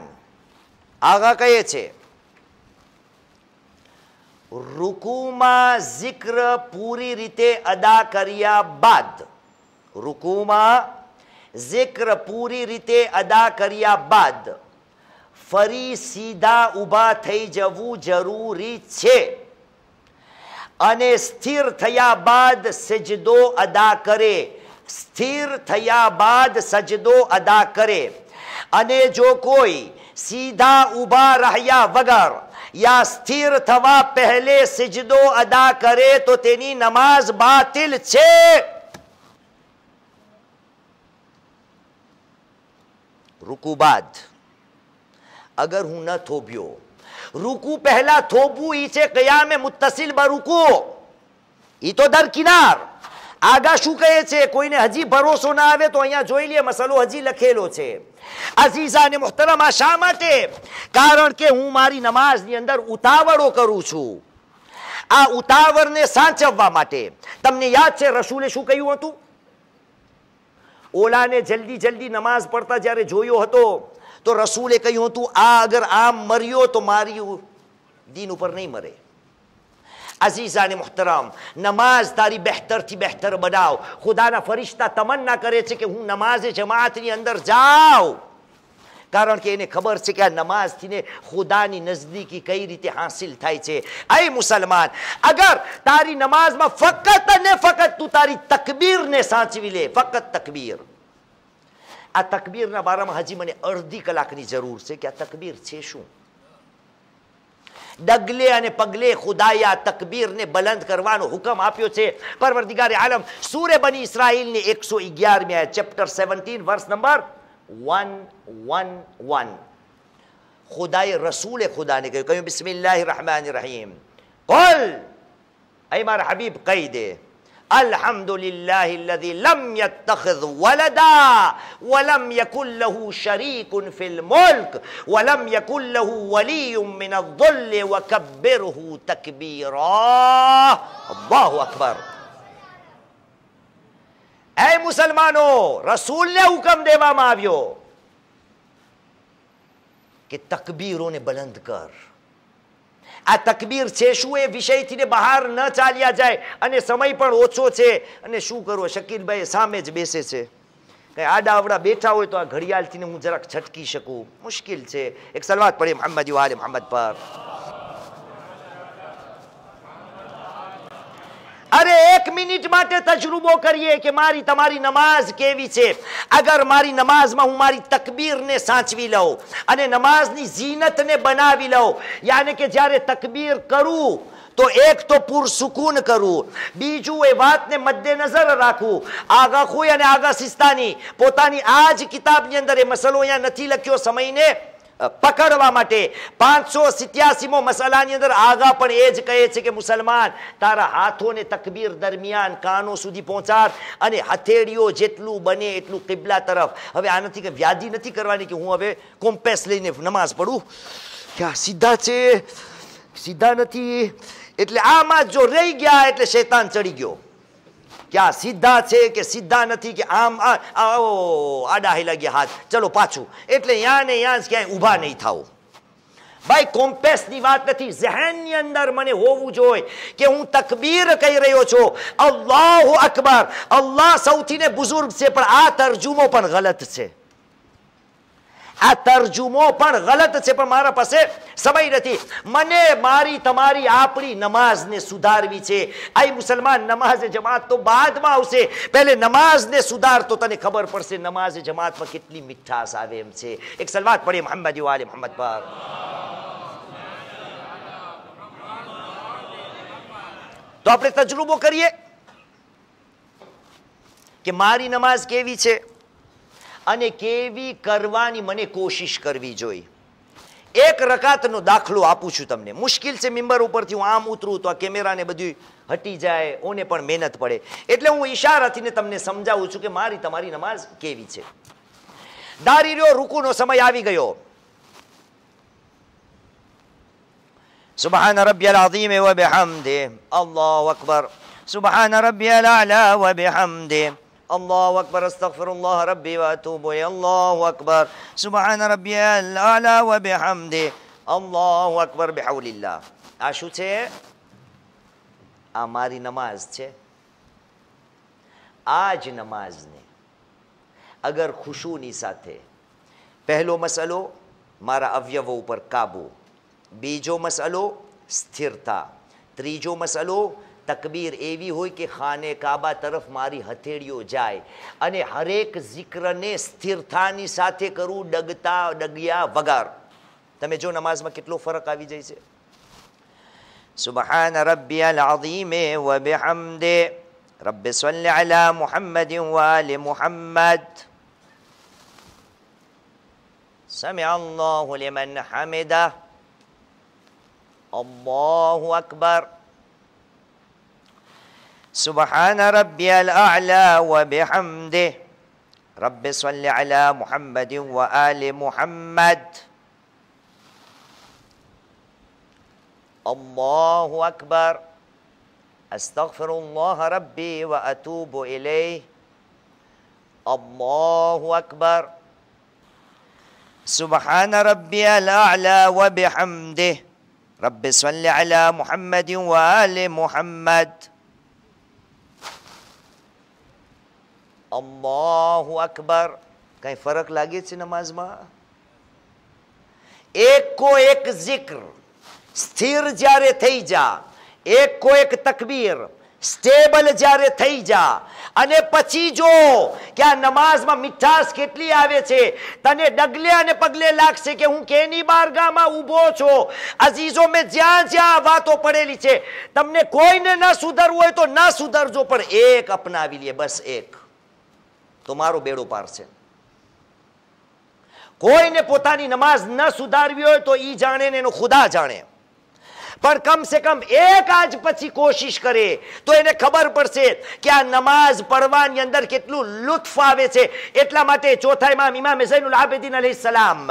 આગા કહે છે, રૂકુમાં zikr પૂરી રીતે અદા કર્યા બાદ, રૂકુમાં zikr પૂરી રીતે અદા કર્યા બાદ ફરી સીધા ઊભા થઈ જવું જરૂરી છે અને સ્થિર થયા બાદ સજદો અદા કરે. સ્થિર થયા બાદ સજદો અદા કરે. અને જો કોઈ સીધા ઊભા રહ્યા વગર યા સ્થિર થવા પહેલે સજદો અદા કરે તો તેની નમાઝ બાતિલ છે. રૂકુ બાદ અગર હું ન થોભ્યો, રૂકુ પહેલા થોભવું ઈ છે કયામે મુત્તસિલ બરુકુ, ઈ તો દરકિનાર. આગા શું કહે છે? કોઈને હજી ભરોસો ના આવે તો અહીંયા જોઈ લે, મસલો હજી લખેલો છે. અઝીઝા અને મુહતરમા, શા માટે? કારણ કે હું મારી નમાઝની અંદર ઉતાવળો કરું છું. આ ઉતાવળને સાચવવા માટે. તમને યાદ છે રસૂલે શું કહ્યું હતું? ઓલાને જલ્દી જલ્દી નમાઝ પડતા જ્યારે જોયો હતો તો રસૂલે કહ્યું હતું, આ અગર આમ મર્યો તો મારી દીન ઉપર નહીં મરે. અઝીઝા અને મુહતરમ, નમાઝ તારી બહેતરથી બહેતર બનાવ. ખુદાના ફરિશ્તા તમન્ના કરે છે કે હું નમાઝે જમાતની અંદર જાઉં, કારણ કે એને ખબર છે કે આ નમાઝથી ને ખુદાની નજદીકી કઈ રીતે હાસિલ થાય છે. એ મુસલમાન, અગર તારી નમાઝમાં ફક્ત ને ફક્ત તું તારી તકબીરને સાચવી લે, ફક્ત તકબીર. આ તકબીરના બારામાં હજી મને અડધી કલાકની જરૂર છે કે આ તકબીર છે શું. ડગલે અને પગલે ખુદાએ આ તકબીરને બલંદ કરવાનો હુકમ આપ્યો છે. પરવરદિગાર આલમ સૂરે બની ઇસ્રાઈલની 111મી આયત, ચેપ્ટર 17 વર્સ નંબર 111. ખુદાએ રસૂલે ખુદાને કહ્યું બિસ્મિલ્લાહિર રહેમાનિર રહીમ, કુલ, એ મારા હબીબ કહી દે, અલ્હમ્દુલિલ્લાહિ અલ્લઝી લમ યત્તખિઝ વલદા વલમ યકુન લહુ શરીકુન ફિલ મુલ્ક વલમ યકુન લહુ વલિયુમ મિન અઝ્ઝુલ્લ વકબ્બિરહુ તકબીરા. અલ્લાહુ અકબર. એ મુસલમાનો, રસૂલને હુકમ દેવામાં આવ્યો કે તકબીરોને બલંદ કર. આ તકબીર છે શું એ વિષયથી બહાર ન ચાલ્યા જાય, અને સમય પણ ઓછો છે. અને શું કરવો, શકીલભાઈ સામે જ બેસે છે, કઈ આડાવડા બેઠા હોય તો આ ઘડિયાળથી હું જરાક છટકી શકું, મુશ્કેલ છે. એક સલવાત પડે મોહમ્મદ વાલે મોહમ્મદ પર. અરે એક મિનિટ માટે તજરુબો કરીએ કે મારી તમારી નમાઝ કેવી છે. અગર મારી નમાઝમાં હું મારી તકબીરને સાચવી લઉં અને નમાઝની ઝીનતને બનાવી લઉં, યાને કે જ્યારે તકબીર કરું તો એક તો પુરસુકૂન કરું, બીજું એ વાતને મદ્દેનજર રાખું. આગા ખોઈ અને આગા સિસ્તાની પોતાની આ જ કિતાબની અંદર એ મસલો અહીંયા નથી લખ્યો સમયને પકડવા માટે. 587મો મસલાની અંદર આગા પણ એ જ કહે છે કે મુસલમાન, તારા હાથોને તકબીર દરમિયાન કાનો સુધી પહોંચાડ અને હથેળીઓ જેટલું બને એટલું કિબલા તરફ. હવે આ નથી કે વ્યાધિ નથી કરવાની કે હું હવે કોમ્પેસ લઈને નમાઝ પડું, કે આ સીધા છે સીધા નથી, એટલે આમાં જો રહી ગયા એટલે શૈતાન ચડી ગયો કે આ સીધા છે કે સીધા નથી, કે આમ આડા હિલા ગયા હાથ, ચલો પાછું, એટલે યાં ને યાં જ ક્યાંય ઊભા નહીં થાવ. ભાઈ કોમ્પેસની વાત નથી, ઝહેનની અંદર મને હોવું જોઈએ કે હું તકબીર કહી રહ્યો છું, અલ્લાહુ અકબર, અલ્લાહ સૌથી ને બુઝુર્ગ છે. પણ આ તરજુમો પણ ગલત છે, આ તરજુમો પણ ગલત છે. પણ મારા પાસે સમય નથી. મને મારી તમારી આપણી નમાઝને સુધારવી છે. આ મુસલમાન, નમાઝ જમાત તો બાદમાં આવશે, પહેલે નમાઝને સુધાર તો તને ખબર પડશે નમાઝ જમાતમાં કેટલી મીઠાશ આવે એમ છે. એક સલવાત પડે મોહમ્મદ વાલે મોહમ્મદ પર. તો આપણે તજરુબો કરીએ કે મારી નમાઝ કેવી છે અને કેવી કરવાની મને કોશિશ કરવી જોઈએ. એક રકાતનો દાખલો આપું છું તમને. મુશ્કેલ છે, મિંબર ઉપરથી હું આમ ઉતરું તો આ કેમેરાને બધું હટી જાય, ઓને પણ મહેનત પડે, એટલે હું ઈશારાથી તમને સમજાવું છું કે મારી તમારી નમાઝ કેવી છે. ધારી રહ્યો રૂકુનો સમય આવી ગયો. સુબહાન રબ્બિયલ અઝીમ વ બિહમ્દિ, અલ્લાહુ અકબર. સુબહાન રબ્બિયલ અલા વ બિહમ્દિ, الله أكبر استغفر الله ربي وأتوب إليه الله أكبر سبحان ربي الأعلى وبحمده الله أكبر بحول الله. આ શું છે? આ મારી નમાઝ છે. આ જ નમાઝને અગર ખુશુની સાથે, પહેલો મસલો મારા અવયવો ઉપર કાબુ, બીજો મસલો સ્થિરતા, ત્રીજો મસલો તકબીર એવી હોય કે ખાને કાબા તરફ મારી હથેળીઓ જાય, અને હરેક zikરને સ્થિરતાની સાથે કરું, ડગ્યા વગર. તમે જો નમાઝમાં કેટલો ફરક આવી જાય છે. સુબહાન રબ્બિયલ અઝીમ વ બિહમ્દિ રબ્બિ સલ્લિ અલા મુહમ્મદ વ આલિ મુહમ્મદ સમિઅ અલ્લાહુ લિમન હમિદહ અલ્લાહુ અકબર. सुबहान रब्बियल अअला व बिहम्दिह रब्बि सल्लि अला मुहम्मदिन व आलि मुहम्मद। अल्लाहु अकबर। अस्तगफिरुल्लाह रब्बी व अतूबु इलैह। अल्लाहु अकबर। सुबहान रब्बियल अअला व बिहम्दिह रब्बि सल्लि अला मुहम्मदिन व आलि मुहम्मद। अल्लाहु अकबर। कहीं फरक लागे छे नमाज में? एक को एक जिक्र स्थिर जारे थई जा, एक को एक तकबीर स्टेबल जारे थई जा અને પછી જો કે આ નમાઝમાં મીઠાશ કેટલી આવે છે, તને ડગલે અને પગલે લાગશે કે હું કેની બારગાહમાં ઊભો છો। અઝીઝો મેં જ્યાં જ્યાં વાતો પડેલી છે, તમને કોઈને ન સુધરવું હોય તો ન સુધરજો, પણ એક અપનાવી લે, બસ એક, તો મારો બેડો પાર છે। કોઈને પોતાની નમાઝ ન સુધારવી હોય તો ઈ જાણે ને એનો ખુદા જાણે, પણ કમ સે કમ એક આજ પછી કોશિશ કરે તો એને ખબર પડશે કે આ નમાઝ પડવાની અંદર કેટલું લુત્ફ આવે છે। એટલા માટે ચોથા ઇમામ ઝૈનુલ આબિદીન અલૈહિસ્સલામ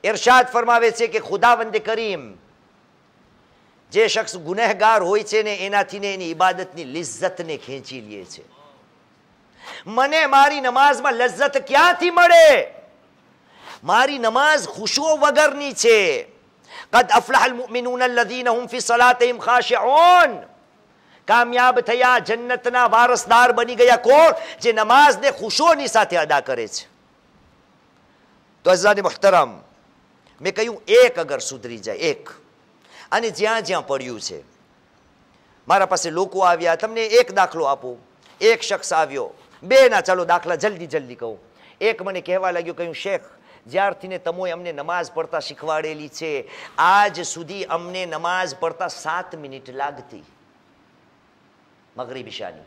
ઇરશાદ ફરમાવે છે કે ખુદાવંદ કરીમ જે શખ્સ ગુનેહગાર હોય છે ને એનાથી ને એની ઇબાદતની લિજ્જતને ખેંચી લે છે। મને મારી નમાઝમાં લજ્જત ક્યાંથી મળે? मारी नमाज खुशो वगरनी छे। कद अफलहल मुमिनून अल्लज़ीना हुम फी सलातिहिम खाशिऊन। कामयाब थया, जन्नतना वारसदार बनी गया कोण? जे नमाज ने खुशोनी साथे अदा करे छे। तो अज़ीज़ान मुहतरम, मैं कहूं एक अगर सुधरी जाए, एक, અને જ્યાં જ્યાં પડ્યું છે, મારા પાસે લોકો આવ્યા, તમને એક દાખલો આપું। એક શખ્સ આવ્યો, બે ના ચાલો દાખલા જલ્દી જલ્દી કહું। એક મને કહેવા લાગ્યો, કહ્યું શેખ, જ્યારથી ને તમોએ અમને નમાઝ પડતા શીખવાડેલી છે, આજ સુધી અમને નમાઝ પડતા 7 મિનિટ લાગતી, મગરીબ ઇશાની।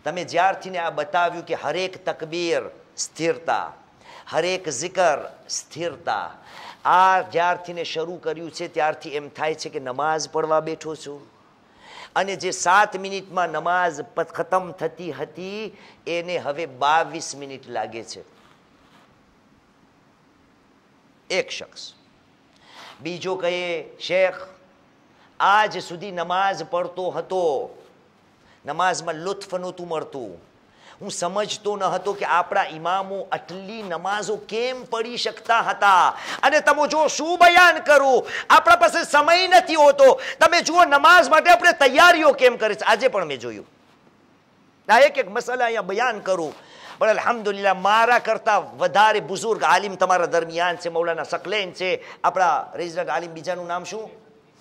તમે જ્યારથી ને આ બતાવ્યું કે હરેક તકબીર સ્થિરતા, હરેક જિકર સ્થિરતા, આ જ્યારથી ને શરૂ કર્યું છે ત્યારથી એમ થાય છે કે નમાઝ પડવા બેઠો છું। અને જે 7 મિનિટમાં નમાઝ ખતમ થતી હતી એને હવે 22 મિનિટ લાગે છે। एक शख्स। बीजो कहे, शेख आज सुधी नमाज पढ़तो हतो, नमाज में लुत्फ नहोतुं मळतुं, हूँ समझतो न हतो कि आपड़ा इमामो आटली नमाजो केम पढ़ी शकता हता। अने तमो जो शुं बयान करूं, आपड़ा पासे समय नथी होतो, तमे जुओ नमाज माटे आपणे तैयारीओ केम करे छे। आजे पण मैं जोयुं, आ एक एक मसला अहींया बयान करूं, પણ અલ્હમ્દુલિલ્લાહ મારા કરતા વધારે બુઝુર્ગ આલિમ તમારા દરમિયાન છે। મૌલાના સકલેન છે, આપણા રેઝિડન્ટ આલિમ બીજાનું નામ શું,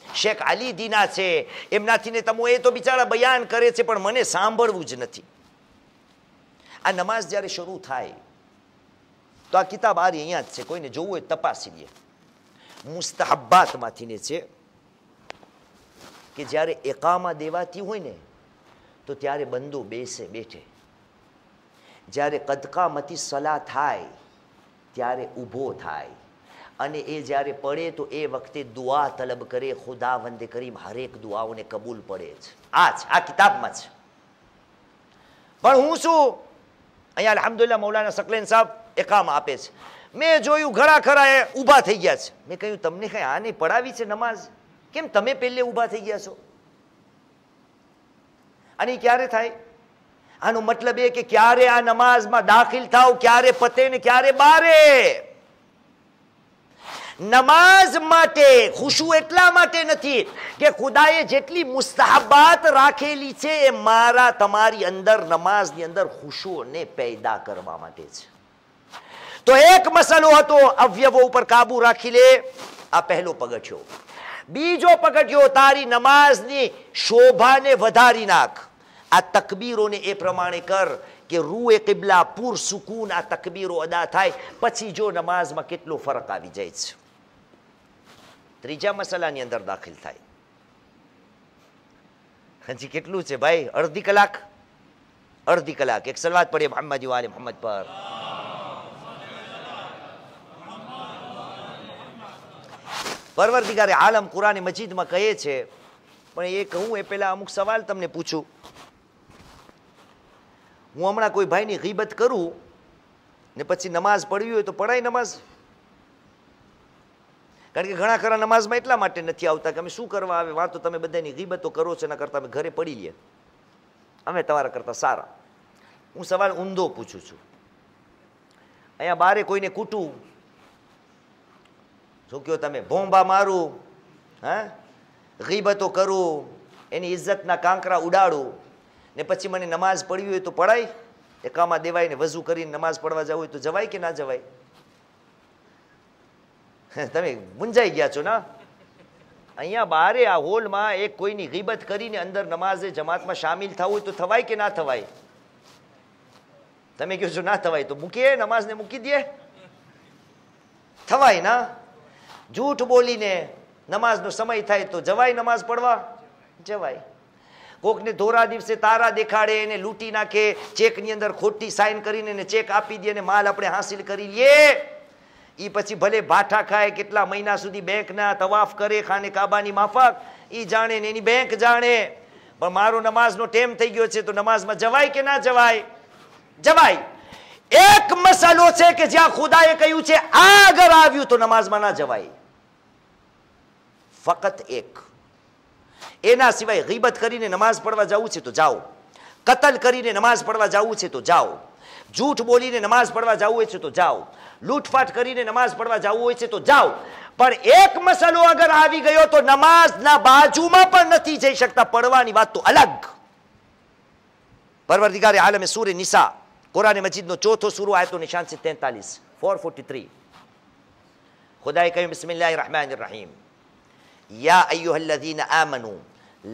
શેખ અલી દીના છે, એમનાથી ને તમો એ તો બિચારા બયાન કરે છે પણ મને સાંભળવું જ નથી। આ નમાઝ જ્યારે શરૂ થાય તો આ કિતાબ આરી અહીંયા જ છે, કોઈને જોવું હોય તપાસી લે। મુસ્તહબ્બાતમાંથી ને છે કે જ્યારે એકામા દેવાતી હોય ને તો ત્યારે બંદો બેઠે, જ્યારે કદકામતી સલા થાય ત્યારે ઊભો થાય, અને એ જ્યારે પડે તો એ વખતે દુઆ તલબ કરે। ખુદાવંદ કરીમ હરેક દુઆઓને કબૂલ પડે છે। આ કિતાબમાં છે। પણ હું શું, અહીંયા અલ્હમ્દુલિલ્લાહ મૌલાના સકલેન સાહેબ એકામ આપે છે, મેં જોયું ઘણા ખરા એ ઊભા થઈ ગયા છે। મેં કહ્યું તમને કઈ આ નહીં પડાવી છે નમાઝ, કેમ તમે પહેલે ઊભા થઈ ગયા છો? અને ક્યારે થાય? આનો મતલબ એ કે ક્યારે આ નમાઝમાં દાખિલ થાવ, ક્યારે પતે ને ક્યારે બારે। નમાઝ માટે ખુશુ એટલા માટે નથી કે ખુદાએ જેટલી મુસ્તહબાત રાખેલી છે એ મારા તમારી અંદર નમાઝની અંદર ખુશુને પેદા કરવા માટે છે। તો એક મસલો હતો, અવયવો ઉપર કાબુ રાખી લે, આ પહેલો પગથિયો। બીજો પગથિયો, તારી નમાઝની શોભાને વધારી નાખ। આ તકબીરોને એ પ્રમાણે કર કે રૂએ કિબલા પૂર સુકૂન આ તકબીરો અદા થાય, પછી જો નમાઝમાં કેટલો ફરક આવી જાય છે। ત્રીજા મસલાની અંદર દાખલ થાય। હજી કેટલું છે ભાઈ? અડધી કલાક, અડધી કલાક। એક સલાત પડીએ મોહમ્મદ વાલે મોહમ્મદ પર। પરવરદિગારે આલમ કુરાન મજીદમાં કહે છે, પણ એ કહું એ પહેલા અમુક સવાલ તમને પૂછું. હું હમણાં કોઈ ભાઈની ગીબત કરું ને પછી નમાઝ પડવી હોય તો પડાય નમાઝ? કારણ કે ઘણા ખરા નમાઝમાં એટલા માટે નથી આવતા કે અમે શું કરવા આવે, વાતો તમે બધાની ગીબતો કરો છો, એના કરતાં અમે ઘરે પડી લઈએ, અમે તમારા કરતાં સારા. હું સવાલ ઊંધો પૂછું છું. અહીંયા બારે કોઈને કૂટું, શું કહો તમે, ભોંબા મારું, હા, ગીબતો કરું, એની ઇજ્જતના કાંકરા ઉડાડું ને પછી મને નમાઝ પડવી હોય તો પડાય? એકામાં દેવાય ને વઝુ કરીને નમાઝ પડવા જવું હોય તો જવાય કે ના જવાય? તમે મૂંઝાઈ ગયા છો ના? અહીંયા બારે આ હોલમાં એક કોઈની ગીબત કરીને અંદર નમાઝે જમાતમાં સામેલ થવું હોય તો થવાય કે ના થવાય? તમે કહો છો ના થવાય તો મૂકીએ, નમાઝને મૂકી દે? થવાય ના? જૂઠ બોલીને નમાઝનો સમય થાય તો જવાય નમાઝ પડવા? જવાય. કોકને ધોરા દિવસે તારા દેખાડે, એને લૂંટી નાખે, ચેકની અંદર ખોટી સાઇન કરીને એને ચેક આપી દે અને માલ આપણે હાસિલ કરી લઈએ. એ પછી ભલે ભાઠા ખાય, કેટલા મહિના સુધી બેંકના તવાફ કરે ખાને કાબાની માફક, એ જાણે ને એની બેંક જાણે. પણ મારો નમાઝનો ટાઈમ થઈ ગયો છે તો નમાઝમાં જવાય કે ના જવાય? જવાય. એક મસલો છે કે જ્યાં ખુદાએ કહ્યું છે આ અગર આવ્યું તો નમાઝમાં ના જવાય, ફક્ત એક. એના સિવાય ગીબત કરીને નમાઝ પડવા જવું છે તો જાઓ, કતલ કરીને નમાઝ પડવા જવું છે તો જાઓ, જૂઠ બોલીને નમાઝ પડવા જવું હોય છે તો જાઓ, લૂંટફાટ કરીને નમાઝ પડવા જવું હોય છે તો જાઓ. પણ એક મસલો અગર આવી ગયો તો નમાઝના બાજુમાં પણ નથી જઈ શકતા, પડવાની વાત તો અલગ. પરવરદિગારે આલમે સૂરે નિસા કુરાન મજીદનો ચોથો સૂરો આયતો નિશાન છે 43, 443. ખુદાએ કહ્યું બિસ્મિલ્લાહિર રહેમાનિર રહીમ, યા અય્યુહલ્લઝીના આમનુ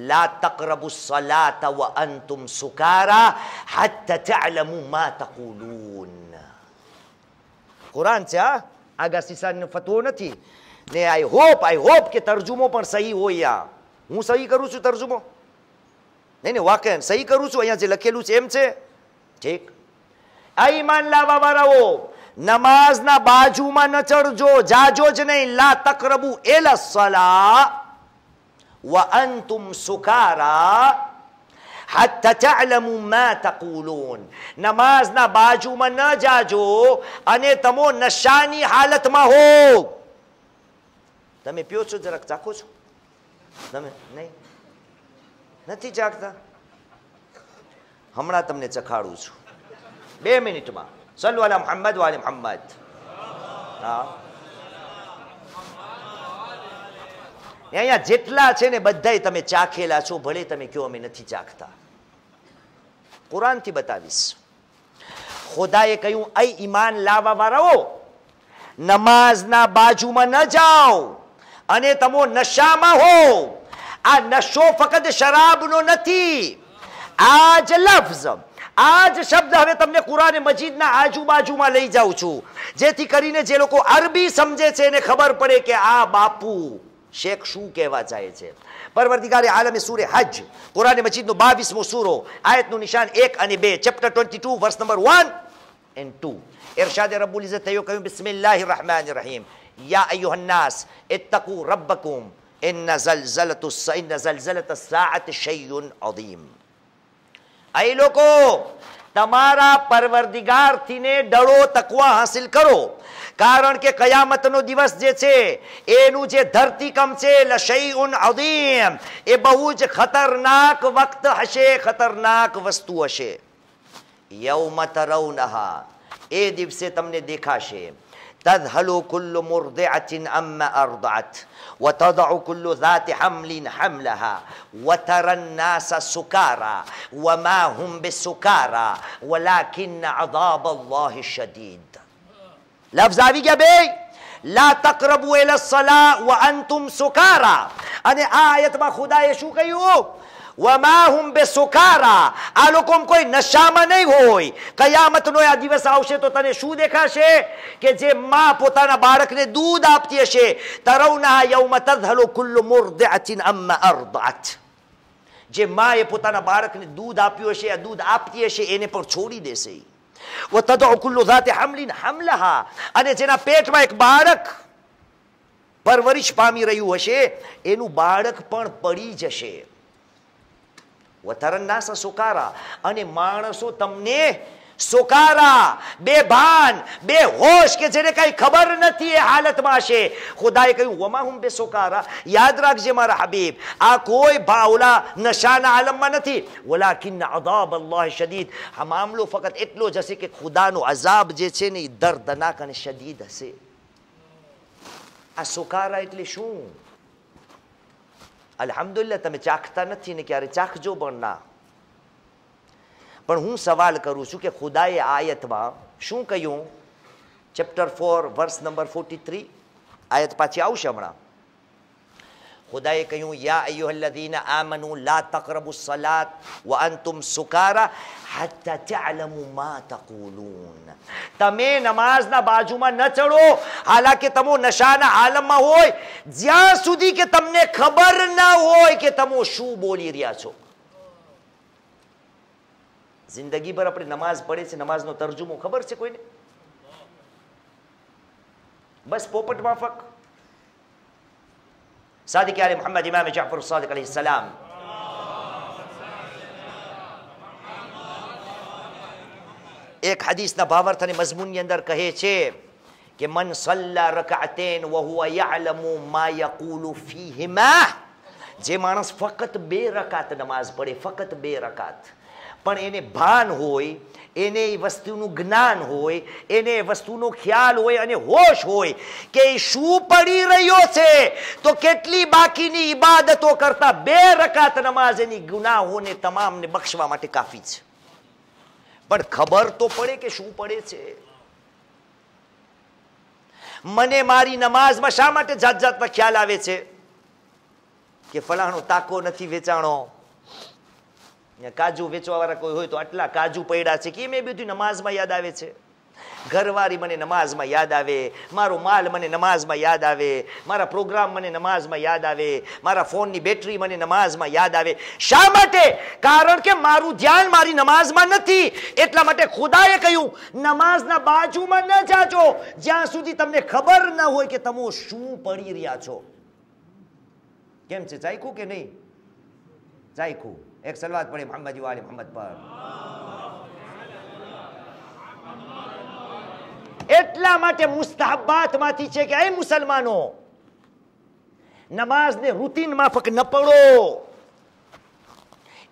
લા તaqrabu સ-સલાતા વ અંતુમ સુકારા હત્તા તઅલમુ મા તકુલુન. કુરાન છે, આગા સીસાનો ફતવો નથી ને. આઈ હોપ કે તર્જુમો પણ સહી હોય. હું સહી કરું છું તર્જુમો? નહીં, વાકઈ સહી કરું છું. અહીંયા જે લખેલું છે એમ છે, ઠીક. આ ઈમાન લાવવા વાળાઓ, નમાઝના બાજુમાં ન ચડજો, જાજો જ નહીં. લા તકરબુ એલા સલા વ અંતુમ સુકારા હત્તા તઅલમુ મા તકુલુન. નમાઝના બાજુમાં ન જાજો અને તમો નશાની હાલતમાં હો. તમે પીઓ છો? જરાક ચાખો છો તમે? નહીં, નથી ચાખતા? હમણાં તમને ચખાડું છું 2 મિનિટમાં. સલ્લુ અલા મુહમ્મદ વ આલે મુહમ્મદ. હા, અહીંયા જેટલા છે ને બધાય તમે ચાખેલા છો, ભલે તમે કહો અમે નથી ચાખતા. કુરાનથી બતાવીશ. ખુદાએ કહ્યું એ ઈમાન લાવવા વાળાઓ, નમાઝના બાજુમાં ન જાઓ અને તમો નશામાં હો. આ નશો ફક્ત શરાબનો નથી. આ જ લફ્ઝ, આ જ શબ્દ હવે તમને કુરાન મજીદના આજુબાજુમાં લઈ જાઉં છું, જેથી કરીને જે લોકો અરબી સમજે છે એને ખબર પડે કે આ બાપુ શેખ શું કહેવા જાય છે. પરવરદિગારે આલમે સૂરે હજ કુરાન મજીદનો 22મો સૂરો આયતનું નિશાન 1 અને 2, ચેપ્ટર 22 વર્સ નંબર 1 and 2. ઇરશાદે રબ્બુલ ઇઝ્ઝત થયો કહ્યું બિસ્મિલ્લાહિર રહેમાનિર રહીમ, યા અય્યુહન નાસ ઇત્તકુ રબ્બકુમ ઇન્ન ઝલઝલત સાઅત શૈઉન અઝીમ. એ લોકો, તમારા પરવરદિગારથીને ડરો, તકવા હાસિલ કરો, કારણ કે કયામતનો દિવસ જે છે એનું જે ધરતીકંપ છે લશૈઉન અઝીમ, એ બહુ જ ખતરનાક વક્ત હશે, ખતરનાક વસ્તુ હશે. યૌમ તરૌનહા, એ દિવસે તમને દેખાશે. તذهل كل مرضعة عما أرضعت وتضع كل ذات حمل حملها وترى الناس سكارى وما هم بسكارى ولكن عذاب الله شديد. لفظ આવી ગયા બે, લા તقربوا إلى الصلاة وأنتم سكارى. અને આ આયતમાં ખુદાએ શું કહ્યું? વમા હુમ બેસુકારા. આ લોકો કોઈ નશામાં નહીં હોય. કયામતનો આ દિવસ આવશે તો તને શું દેખાશે? કે જે માં પોતાના બાળકને દૂધ આપતી હશે, તરૌના યૌમ તذهل كل مرضعة عما أرضعت. જે માં એ પોતાના બાળકને દૂધ આપ્યું હશે, આ દૂધ આપતી હશે, એને પણ છોડી દેશે. وتضع كل ذات حمل حملها. અને જેના પેટમાં એક બાળક પરવરિશ પામી રહ્યું હશે એનું બાળક પણ પડી જશે. વતરન્નાસ સુકારા, અને માણસો તમને સુકારા, બેભાન, બેહોશ, કે જેને કઈ ખબર નથી એ હાલતમાં હશે. ખુદાએ કહ્યું વમા હુમ બેસુકારા, યાદ રાખજે મારા હબીબ, આ કોઈ ઓલા નશાના આલમમાં નથી. વલાકિન અઝાબ અલ્લાહ શદીદ, આ મામલો ફક્ત એટલો જ હશે કે ખુદાનો અઝાબ જે છે ને એ દર્દનાક અને શદીદ હશે. આ સુકારા એટલે શું? અલ્હમ્દુલિલ્લાહ તમે ચાખતા નથી ને ક્યારે ચાખજો પણ ના. પણ હું સવાલ કરું છું કે ખુદાએ આયતમાં શું કહ્યું? ચેપ્ટર 4 વર્સ નંબર 43, આયત પાછી આવશે હમણાં. ખુદાએ કહ્યું યા અય્યુહલ્લઝીના આમનુ લા તaqrabuસ સલાત વ અંતુમ સુકારા હત્તા તઅલમુ મા તકૂલુન. તમે નમાઝના બાજુમાં ન ચડો હાલાકે તમે નશાના આલમમાં હોય, જ્યાં સુધી કે તમને ખબર ના હોય કે તમે શું બોલી રહ્યા છો. જિંદગી ભર આપણે નમાઝ પડે છે, નમાઝનો તર્જુમો ખબર છે કોઈને? બસ પોપટ માફક. સાદિક આલે મોહમ્મદ ઇમામ જાફર સાદિક અલૈહિ સલામ એક હદીસના ભાવાર્થ અને મઝમૂનની અંદર કહે છે કે મન સલ્લા રકઅતૈન વ હુવા યઅલમુ મા યકૂલુ ફીહિમા, જે માણસ ફક્ત 2 રકાત નમાઝ પડે, ફક્ત 2 રકાત, પણ એને ભાન હોય, એને એ વસ્તુનું જ્ઞાન હોય, એને એ વસ્તુનો ખ્યાલ હોય અને હોશ હોય કે એ શું પડી રહ્યો છે, તો કેટલી બાકીની ઇબાદતો કરતા 2 રકાત નમાઝ એની ગુનાહોને તમામને બક્ષવા માટે કાફી છે. પણ ખબર તો પડે કે શું પડે છે. મને મારી નમાઝમાં શા માટે જાત જાતના ખ્યાલ આવે છે કે ફલાણો તાકો નથી વેચાણો, કાજુ વેચવા વાળા કોઈ હોય તો આટલા કાજુ પડ્યા છે, કે મેં બધું નમાઝમાં યાદ આવે છે. ઘરવાળી મને નમાઝમાં યાદ આવે, મારો માલ મને નમાઝમાં યાદ આવે, મારા પ્રોગ્રામ મને નમાઝમાં યાદ આવે, મારા ફોનની બેટરી મને નમાઝમાં યાદ આવે. શા માટે? કારણ કે મારું ધ્યાન મારી નમાઝમાં નથી. એટલા માટે ખુદાએ કહ્યું નમાઝના બાજુમાં ન જાજો જ્યાં સુધી તમને ખબર ન હોય કે તમે શું પડી રહ્યા છો. કેમ છે, ચાખ્યું કે નહીં? ચાખ્યું. એક સલવાત પડે મોહમ્મદ વાલે મોહમ્મદ પર. એટલા માટે મુસ્તાહબાતમાંથી છે કે એ મુસલમાનો નમાઝને રૂટીન માફક ન પડો,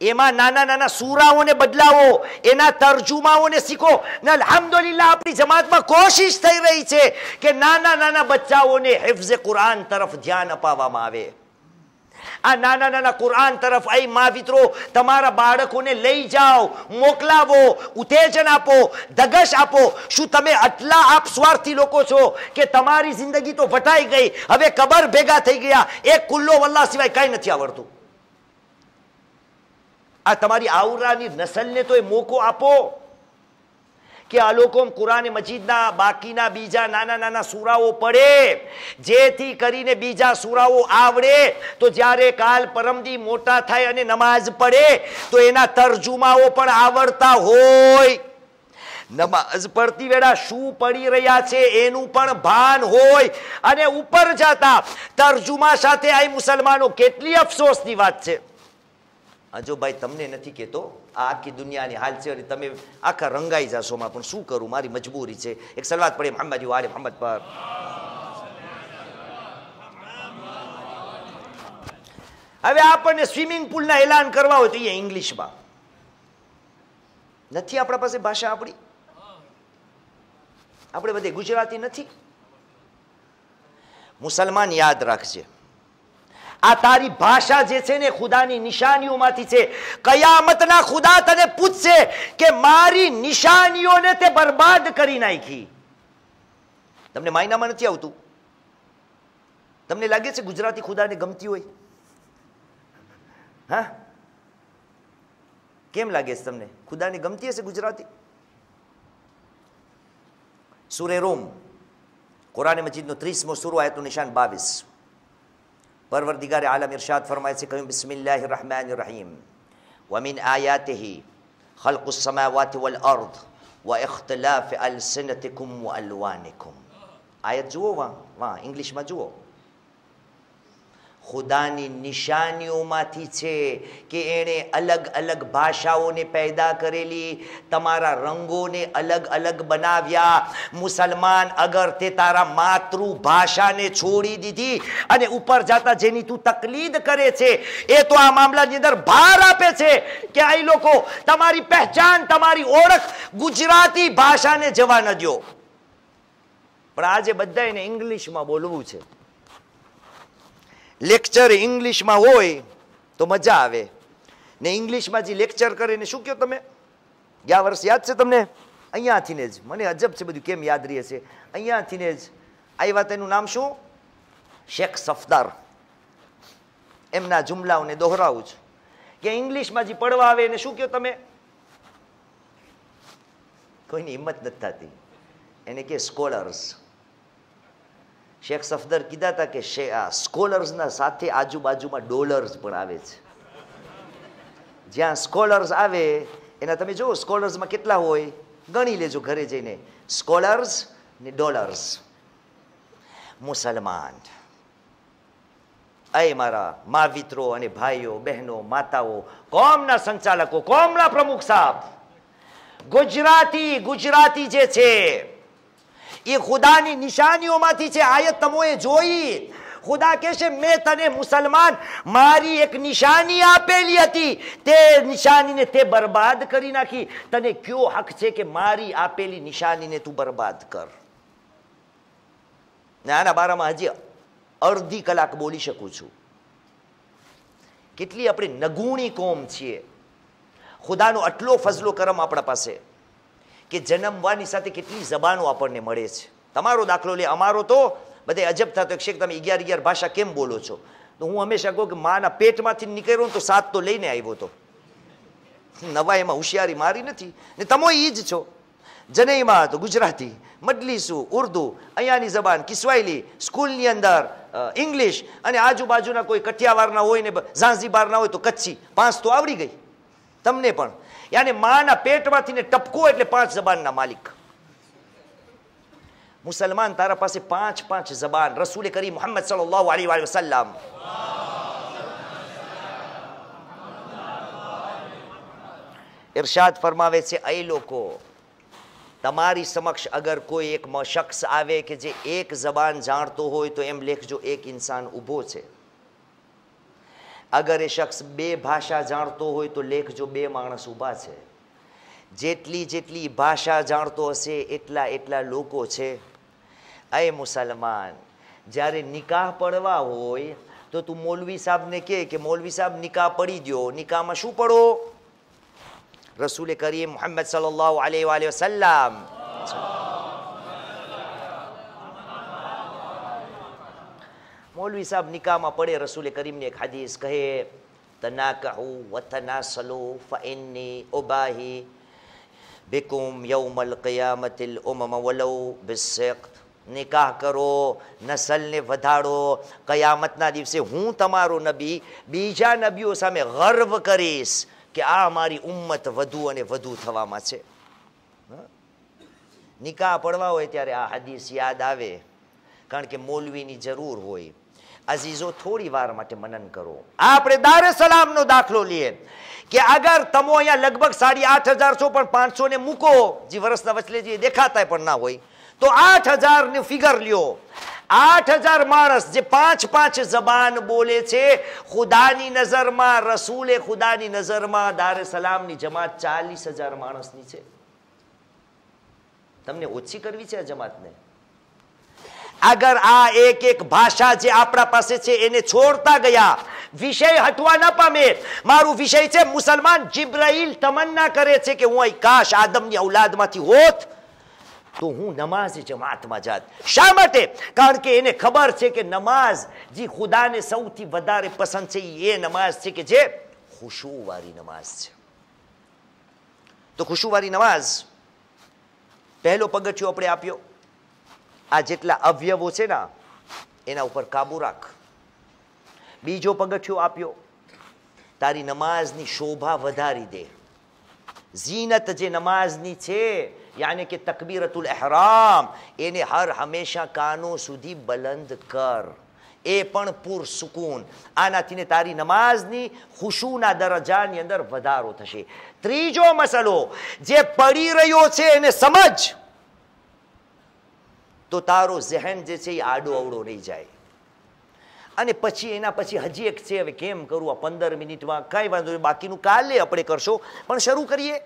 એમાં નાના નાના સૂરાઓને બદલાવો, એના તર્જુમાઓને શીખો. ને અલ્હમ્દુલિલ્લાહ આપણી જમાતમાં કોશિશ થઈ રહી છે કે નાના નાના બચ્ચાઓને હિફ્ઝ કુરાન તરફ ધ્યાન અપાવવામાં આવે. આ નાના નાના કુરાન તરફ અહીં મા મિત્રો તમારા બાળકોને લઈ જાઓ, મોકલાવો, ઉત્તેજન આપો, ધગશ આપો. શું તમે આટલા આપ સ્વાર્થી લોકો છો કે તમારી જિંદગી તો વટાઈ ગઈ, હવે કબર ભેગા થઈ ગયા, એક કુલ્લો વલ્લાહ સિવાય કઈ નથી આવડતું? આ તમારી આવરાની નસલને તો એ મોકો આપો કે આ લોકો કુરાન મજીદના બાકીના બીજા નાના નાના સૂરાઓ પડે, જેથી કરીને બીજા સૂરાઓ આવડે, તો જ્યારે કાલ પરમદી મોટા થાય અને નમાઝ પડે તો એના તર્જુમાઓ પણ આવડતા હોય. નમાઝ પડતી વેળા શું પડી રહ્યા છે એનું પણ ભાન હોય. અને ઉપર જતા તર્જુમા સાથે આ મુસલમાનો, કેટલી અફસોસની વાત છે. જો ભાઈ તમને નથી કહેતો, આ આખી દુનિયાની હાલ છે, તમે આખા રંગાઈ જશો, માં પણ શું કરું, મારી મજબૂરી છે. એક સલવાત પડે મોહમ્મદ વાલે મોહમ્મદ પર. હવે આપણને સ્વિમિંગ પુલના એલાન કરવા હોય તો એ ઇંગ્લિશમાં નથી. આપણા પાસે ભાષા આપણી, આપણે બધે ગુજરાતી નથી. મુસલમાન યાદ રાખજે, આ તારી ભાષા જે છે ને ખુદાની નિશાનીઓમાંથી છે. કયામતના ખુદા તને પૂછશે કે મારી નિશાનીઓને તે બરબાદ કરી નાખી. તમને માયનામાં નથી આવતું? તમને લાગે છે ગુજરાતી ખુદાને ગમતી હોય? હા, કેમ લાગે છે તમને? ખુદાને ગમતી હશે ગુજરાતી? સૂરે રૂમ કુરાન મજીદનો 30મો સૂરો, આયતનું નિશાન 22. परवरदिगार आलम इरशाद फरमाए से कहूँ बिस्मिल्लाहिर रहमानिर रहीम व मिन आयातिही खल्क़ुस समावाति वल अर्द व इख्तिलाफ अल्सिनतिकुम व अल्वानिकुम. आयत जुओ, वहाँ इंग्लिश में जुओ. ખુદાની નિશાનીઓમાંથી છે કે એણે અલગ અલગ ભાષાઓને પેદા કરેલી, તમારા રંગોને અલગ અલગ બનાવ્યા. મુસલમાન, અગર તે તારા માતૃભાષાને છોડી દીધી અને ઉપર જતા જેની તું તકલીદ કરે છે, એ તો આ મામલાની અંદર ભાર આપે છે કે આ લોકો તમારી પહેચાન, તમારી ઓળખ ગુજરાતી ભાષાને જવા ન દો. પણ આજે બધા એને ઇંગ્લિશમાં બોલવું છે. લેક્ચર ઇંગ્લિશમાં હોય તો મજા આવે ને. ઇંગ્લિશમાં જે લેક્ચર કરે ને શું કહો તમે? ગયા વર્ષ યાદ છે તમને? અહીંયાથી ને જ મને અજબ છે બધું કેમ યાદ રહે છે. અહીંયાથી ને જ આવ્યા. તેનું નામ શું? શેખ સફદાર. એમના જુમલાઓને દોહરાવું છું કે ઇંગ્લિશમાં જે પડવા આવે એને શું કહો તમે? કોઈની હિંમત નથી થતી. એને કે સ્કોલર્સ. શેખ સફદર કીધા હતા કે સ્કોલર્સના સાથે આજુબાજુમાં ડોલર્સ પણ આવે છે. જ્યાં સ્કોલર્સ આવે એના તમે જુઓ સ્કોલર્સમાં કેટલા હોય, ગણી લેજો ઘરે જઈને. સ્કોલર્સ ને ડોલર્સ. મુસલમાન, એ મારા માવિત્રો અને ભાઈઓ બહેનો માતાઓ, કોમના સંચાલકો, કોમના પ્રમુખ સાહેબ, ગુજરાતી જે છે એ ખુદાની નિશાનીઓમાંથી છે. આયત તમોએ જોઈ. ખુદા કહે છે મેં તને મુસલમાન મારી એક નિશાની આપેલી હતી, તે નિશાનીને તે બરબાદ કરી નાખી. તને કયો હક છે કે મારી આપેલી નિશાનીને તું બરબાદ કર? આના બારામાં હજી અડધી કલાક બોલી શકું છું. કેટલી આપણે નગુણી કોમ છીએ. ખુદાનો આટલો ફઝલો કરમ આપણા પાસે કે જન્મવાની સાથે કેટલી જબાનો આપણને મળે છે. તમારો દાખલો લે, અમારો તો બધે અજબ થતો શેખ તમે 11 ભાષા કેમ બોલો છો? તો હું હંમેશા કહું કે માના પેટમાંથી નીકળ્યો તો 7 તો લઈને આવ્યો તો. નવા એમાં હોશિયારી મારી નથી ને. તમે ઈ જ છો. જનઈમાં તો ગુજરાતી, મજલીસુ ઉર્દુ, અહીંયાની જબાન કિસ્વાઈલી, સ્કૂલની અંદર ઇંગ્લિશ, અને આજુબાજુના કોઈ કઠિયાવારના હોય ને ઝાંઝીબારના હોય તો કચ્છી. 5 તો આવડી ગઈ તમને પણ. યાને માના પેટમાંથી ને ટપકો એટલે 5 જબાનના માલિક. મુસલમાન, તારા પાસે 5 જબાન. રસૂલ કરીમ મુહમ્મદ સલ્લલ્લાહુ અલૈહિ વસલ્લમ ઇરશાદ ફરમાવે છે, એ લોકો તમારી સમક્ષ અગર કોઈ એક શખ્સ આવે કે જે એક જબાન જાણતો હોય તો એમ લેખજો એક ઇન્સાન ઊભો છે. અગર એ શખ્સ 2 ભાષા જાણતો હોય તો લેખજો 2 માણસ ઊભા છે. જેટલી ભાષા જાણતો હશે એટલા લોકો છે. એ મુસલમાન, જ્યારે નિકાહ પડવા હોય તો તું મૌલવી સાહેબને કે મૌલવી સાહેબ નિકાહ પડી દો. નિકાહમાં શું પડો? રસૂલ કરીમ મુહમ્મદ સલ્લલ્લાહુ અલૈહિ વસલ્લમ મૌલવી સાહેબ નિકાહમાં પડે. રસૂલ કરીમની એક હદીસ કહે, તનાકહુ વતનાસલુ ફઇન્ની ઉબાહી બિકુમ યૌમલ qiyamatil ઉમમ વલૌ બિસ્સિક્ત. નિકાહ કરો, નસલને વધાડો. કયામતના દિવસે હું તમારો નબી બીજા નબીઓ સામે ગર્વ કરીશ કે આ મારી ઉમ્મત વધુ અને વધુ થવામાં છે. નિકાહ પડવા હોય ત્યારે આ હદીસ યાદ આવે, કારણ કે મૌલવીની જરૂર હોય. અઝીઝો, થોડી વાર માટે મનન કરો. આપણે દારે સલામનો દાખલો લઈએ કે અગર તમે અહીંયા લગભગ 8,500 છો, પણ 500 ને મૂકો, જે વર્ષના વચલે જે દેખાતા પણ ના હોય, તો 8,000 નું ફિગર લ્યો. 8,000 માણસ જે 5 જબાન બોલે છે. ખુદાની નજરમાં, રસૂલે ખુદાની નજરમાં દારે સલામની જમાત 40,000 માણસની છે. તમને ઓછી કરવી છે આ જમાતને? અગર આ એક ભાષા જે આપણા પાસે છે એને છોડતા ગયા, વિષય હટવા ન પામે. મારું વિષય છે મુસલમાન. જિબ્રાઈલ તમન્ના કરે છે કે હું કાશ આદમની ઔલાદમાંથી હોત તો હું નમાઝ જમાતમાં જાત. શા માટે? કારણ કે એને ખબર છે કે નમાઝ જે ખુદાને સૌથી વધારે પસંદ છે એ નમાઝ છે કે જે ખુશુવાળી નમાઝ છે. તો ખુશુવાળી નમાઝ પહેલો પગથિયો આપણે આપ્યો. આ જેટલા અવયવો છે ને એના ઉપર કાબુ રાખ. બીજો પગથિયો આપ્યો, તારી નમાઝની શોભા વધારી દે. ઝીનત જે નમાઝની છે, યાની કે તકબીરતુલ ઇહરામ, એને હર હંમેશા કાનો સુધી બલંદ કર. એ પણ પૂર સુકૂન. આનાથી ને તારી નમાઝની ખુશુના દરજાની અંદર વધારો થશે. ત્રીજો મસલો, જે પડી રહ્યો છે એને સમજ, તો તારો ઝહેન જે છે એ આડો અવળો નહીં જાય. અને પછી એના પછી હજી એક છે, હવે કેમ કરું આ 15 મિનિટમાં, કાંઈ વાંધો નહીં, બાકીનું કાલે આપણે કરશો, પણ શરૂ કરીએ.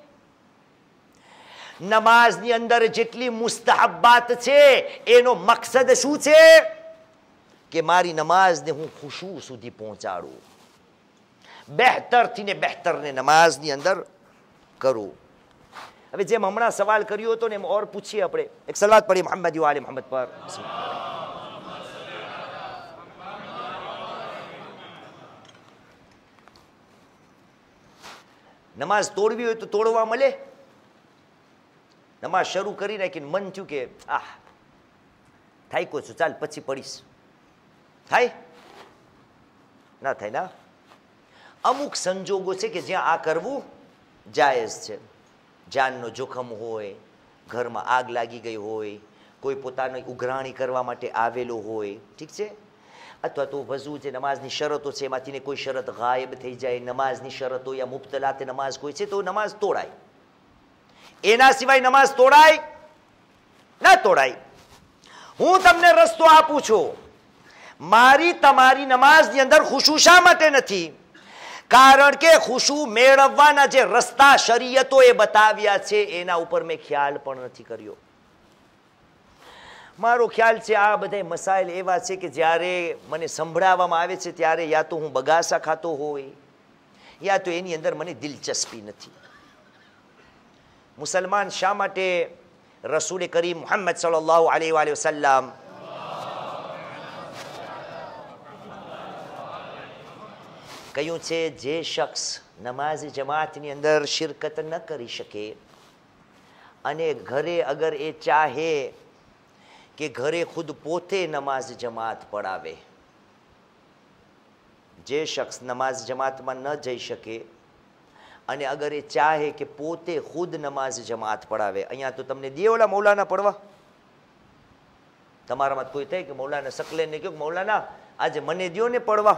નમાઝની અંદર જેટલી મુસ્તહબ્બાત છે એનો મકસદ શું છે? કે મારી નમાઝને હું ખુશુ સુધી પહોંચાડું, બહેતરથી ને બહેતરને નમાઝની અંદર કરું. હવે જેમ હમણાં સવાલ કર્યો હતો ને એમ ઓર પૂછીએ આપણે. એક સલાત પડી મોહમ્મદ વાલે મોહમ્મદ પર. નમાઝ તોડવી હોય તો તોડવા મળે? નમાઝ શરૂ કરી નાખીને મન થયું કે થાક્યો છું, ચાલ પછી પડીશ, થાય ના થાય ના? અમુક સંજોગો છે કે જ્યાં આ કરવું જાયઝ છે. જાનનો જોખમ હોય, ઘરમાં આગ લાગી ગઈ હોય, કોઈ પોતાની ઉઘરાણી કરવા માટે આવેલો હોય, ઠીક છે, અથવા તો વઝુ જે નમાઝની શરતો છે એમાંથીને કોઈ શરત ગાયબ થઈ જાય, નમાઝની શરતો યા મુબ્તલાતે નમાઝ કોઈ છે તો નમાઝ તોડાય. એના સિવાય નમાઝ તોડાય ના તોડાય? હું તમને રસ્તો આપું છું. મારી તમારી નમાઝની અંદર ખુશુ શા માટે નથી? કારણ કે ખુશુ મેળવવાના જે રસ્તા શરીયતો એ બતાવ્યા છે એના ઉપર મેં ખ્યાલ પણ નથી કર્યો. મારો ખ્યાલ છે આ બધા મસાઇલ એવા છે કે જ્યારે મને સંભળાવવામાં આવે છે ત્યારે યા તો હું બગાસા ખાતો હોય, યા તો એની અંદર મને દિલચસ્પી નથી. મુસલમાન શા માટે રસૂલ કરીમ મુહમ્મદ સલ્લલ્લાહુ અલૈહિ વસલ્લમ કહ્યું છે જે શખ્સ નમાઝ જમાતની અંદર શિરકત ન કરી શકે અને ઘરે અગર એ ચાહે કે ઘરે ખુદ પોતે નમાઝ જમાત પડાવે, જે શખ્સ નમાઝ જમાતમાં ન જઈ શકે અને અગર એ ચાહે કે પોતે ખુદ નમાઝ જમાત પડાવે. અહીંયા તો તમને દે ઓલા મૌલાના પડવા? તમારામાં કોઈ થાય કે મૌલાના શકલેને કહ્યું મૌલાના આજે મને દ્યો ને પડવા?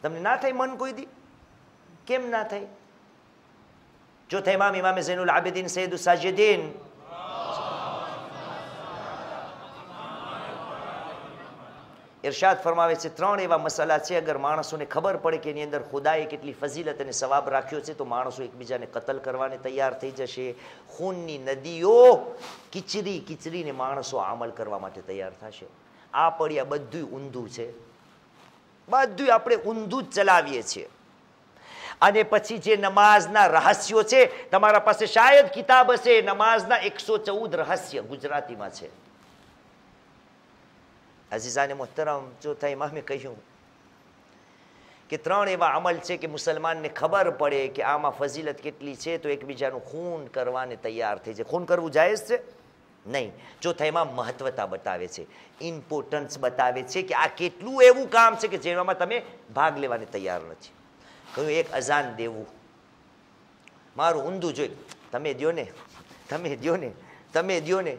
તમને ના થાય મન કોઈ દી? કેમ ના થાય? ચોથા ઇમામે ઝૈનુલ આબિદીન સૈયદુસ સાજિદીન ઇરશાદ ફરમાવે છે, 3 એવા મસલા છે અગર માણસોને ખબર પડે કે એની અંદર ખુદાએ કેટલી ફઝીલત અને સવાબ રાખ્યો છે તો માણસો એકબીજાને કતલ કરવાને તૈયાર થઈ જશે. ખૂનની નદીઓ કિચરીને માણસો અમલ કરવા માટે તૈયાર થશે. આ પડી આ બધું ઊંધું છે, બધું આપણે ઊંધું જ ચલાવીએ છીએ. અને પછી જે નમાઝના રહસ્યો છે, તમારા પાસે શાયદ કિતાબ હશે, નમાઝના 114 રહસ્ય ગુજરાતીમાં છે. અઝીઝાને મોહતરમ, ચોથા ઇમામે કહ્યું કે 3 એવા અમલ છે કે મુસલમાનને ખબર પડે કે આમાં ફઝીલત કેટલી છે તો એકબીજાનું ખૂન કરવાને તૈયાર થઈ જાય. ખૂન કરવું જાયઝ છે? નહીં. ચોથા ઇમામ મહત્વતા બતાવે છે, ઇમ્પોર્ટન્સ બતાવે છે કે આ કેટલું એવું કામ છે કે જેમાં તમે ભાગ લેવાને તૈયાર નથી. કહ્યું એક અઝાન દેવું. મારું ઊંધું જોઈ, તમે દ્યો ને, તમે દ્યો ને, તમે દ્યો ને.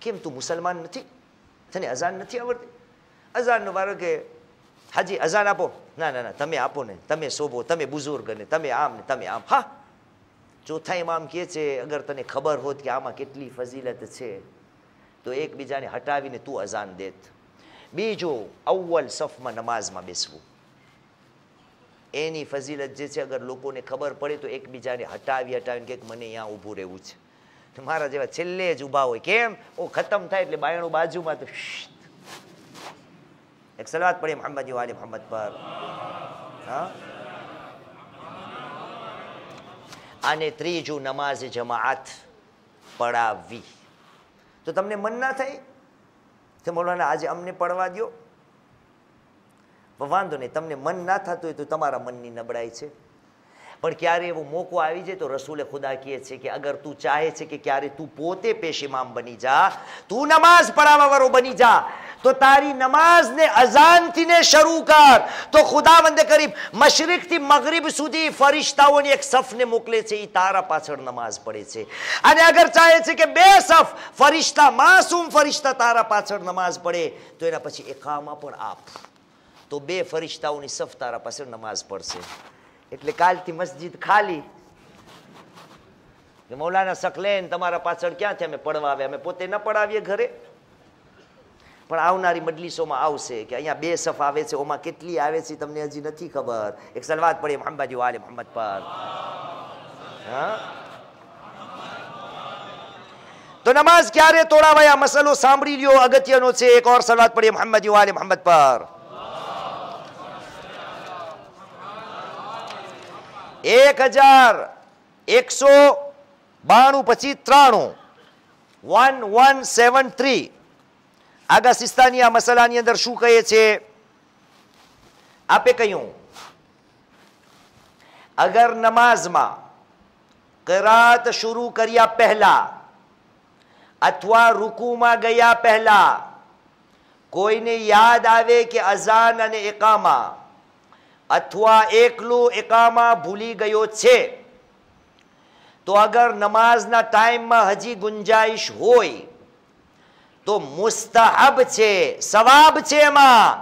કેમ તું મુસલમાન નથી? તને અઝાન નથી આવડતી? અઝાનનો વારો કે હાજી અઝાન આપો. ના ના ના, તમે આપો ને, તમે શોભો, તમે બુઝુર્ગ ને, તમે આમ ને તમે આમ. હા, ચોથા ઇમામ કહે છે અગર તને ખબર હોત કે આમાં કેટલી ફઝીલત છે તો એકબીજાને હટાવીને તું અઝાન દેત. બીજો, અવ્વલ સફમાં નમાઝમાં બેસવું. એની ફઝીલત જે છે અગર લોકોને ખબર પડે તો એકબીજાને હટાવીને કે મને અહીંયા ઊભું રહેવું છે. મારા જેવા છેલ્લે જ ઊભા હોય. કેમ? ઓ ખતમ થાય એટલે બાયણું બાજુમાં તો એક સલાત પડી મોહમ્મદ વાલે મોહમ્મદ પર. હા, અને ત્રીજું નમાઝ જમાત પડાવવી. તો તમને મન ના થાય તો મૌલાના આજે અમને પડવા દો? વાંધો નહીં, તમને મન ના થતું હોય તો તમારા મનની નબળાઈ છે. પણ ક્યારે એવો મોકો આવી જાય તો રસૂલે ખુદા કહે છે કે અગર તું ચાહે છે કે ક્યારે તું પોતે પેશ ઇમામ બની જા, તું નમાઝ પઢાવવા વાળો બની જા, तो तारी नमाज ने अजान थी ने शरू कर तो खुदावंद करीब मशरिक थी मगरिब सुधी फरिश्ताओनी एक सफ ने मोकले छे, ई तारा पाछळ नमाज पढ़े छे। अने अगर चाहे छे के बे सफ फरिश्ता मासूम फरिश्ता तारा पाछळ नमाज पढ़े तो एना पछी इकामा पण आप, तो बे फरिश्ताओनी सफ तारा पाछळ नमाज पढ़शे। एटले कालथी मस्जिद खाली કે મૌલાના સકલેન તમારા પાછળ ક્યાંથી અમે પડવા આવ્યા, અમે પોતે ન પડાવીએ ઘરે, પણ આવનારી મજલિસોમાં આવશે કે અહીંયા બે સફ આવે છે, ઓમાં કેટલી આવે છે તમને હજી નથી ખબર। એક સલવાત પડી મોહમ્મદ વાલે મોહમ્મદ પર। હા, તો નમાઝ ક્યારે તોડાવાય આ મસલો સાંભળી લ્યો, અગત્યનો છે। એક ઓર સલવાત પડી મોહમ્મદ વાલે મોહમ્મદ પર। 1192 પછી 93 1173 આગા સિસ્તાની આ મસલાની અંદર શું કહે છે? આપે કહ્યું અગર નમાઝમાં કિરાત શરૂ કર્યા પહેલા અથવા રૂકુમાં ગયા પહેલા કોઈને યાદ આવે કે અઝાન અને ઇકામા अथवा एकलो एकामा भूली गयो छे तो अगर नमाजना टाइम में हजी गुंजाइश होय तो मुस्तहब छे, सवाब छे, एमां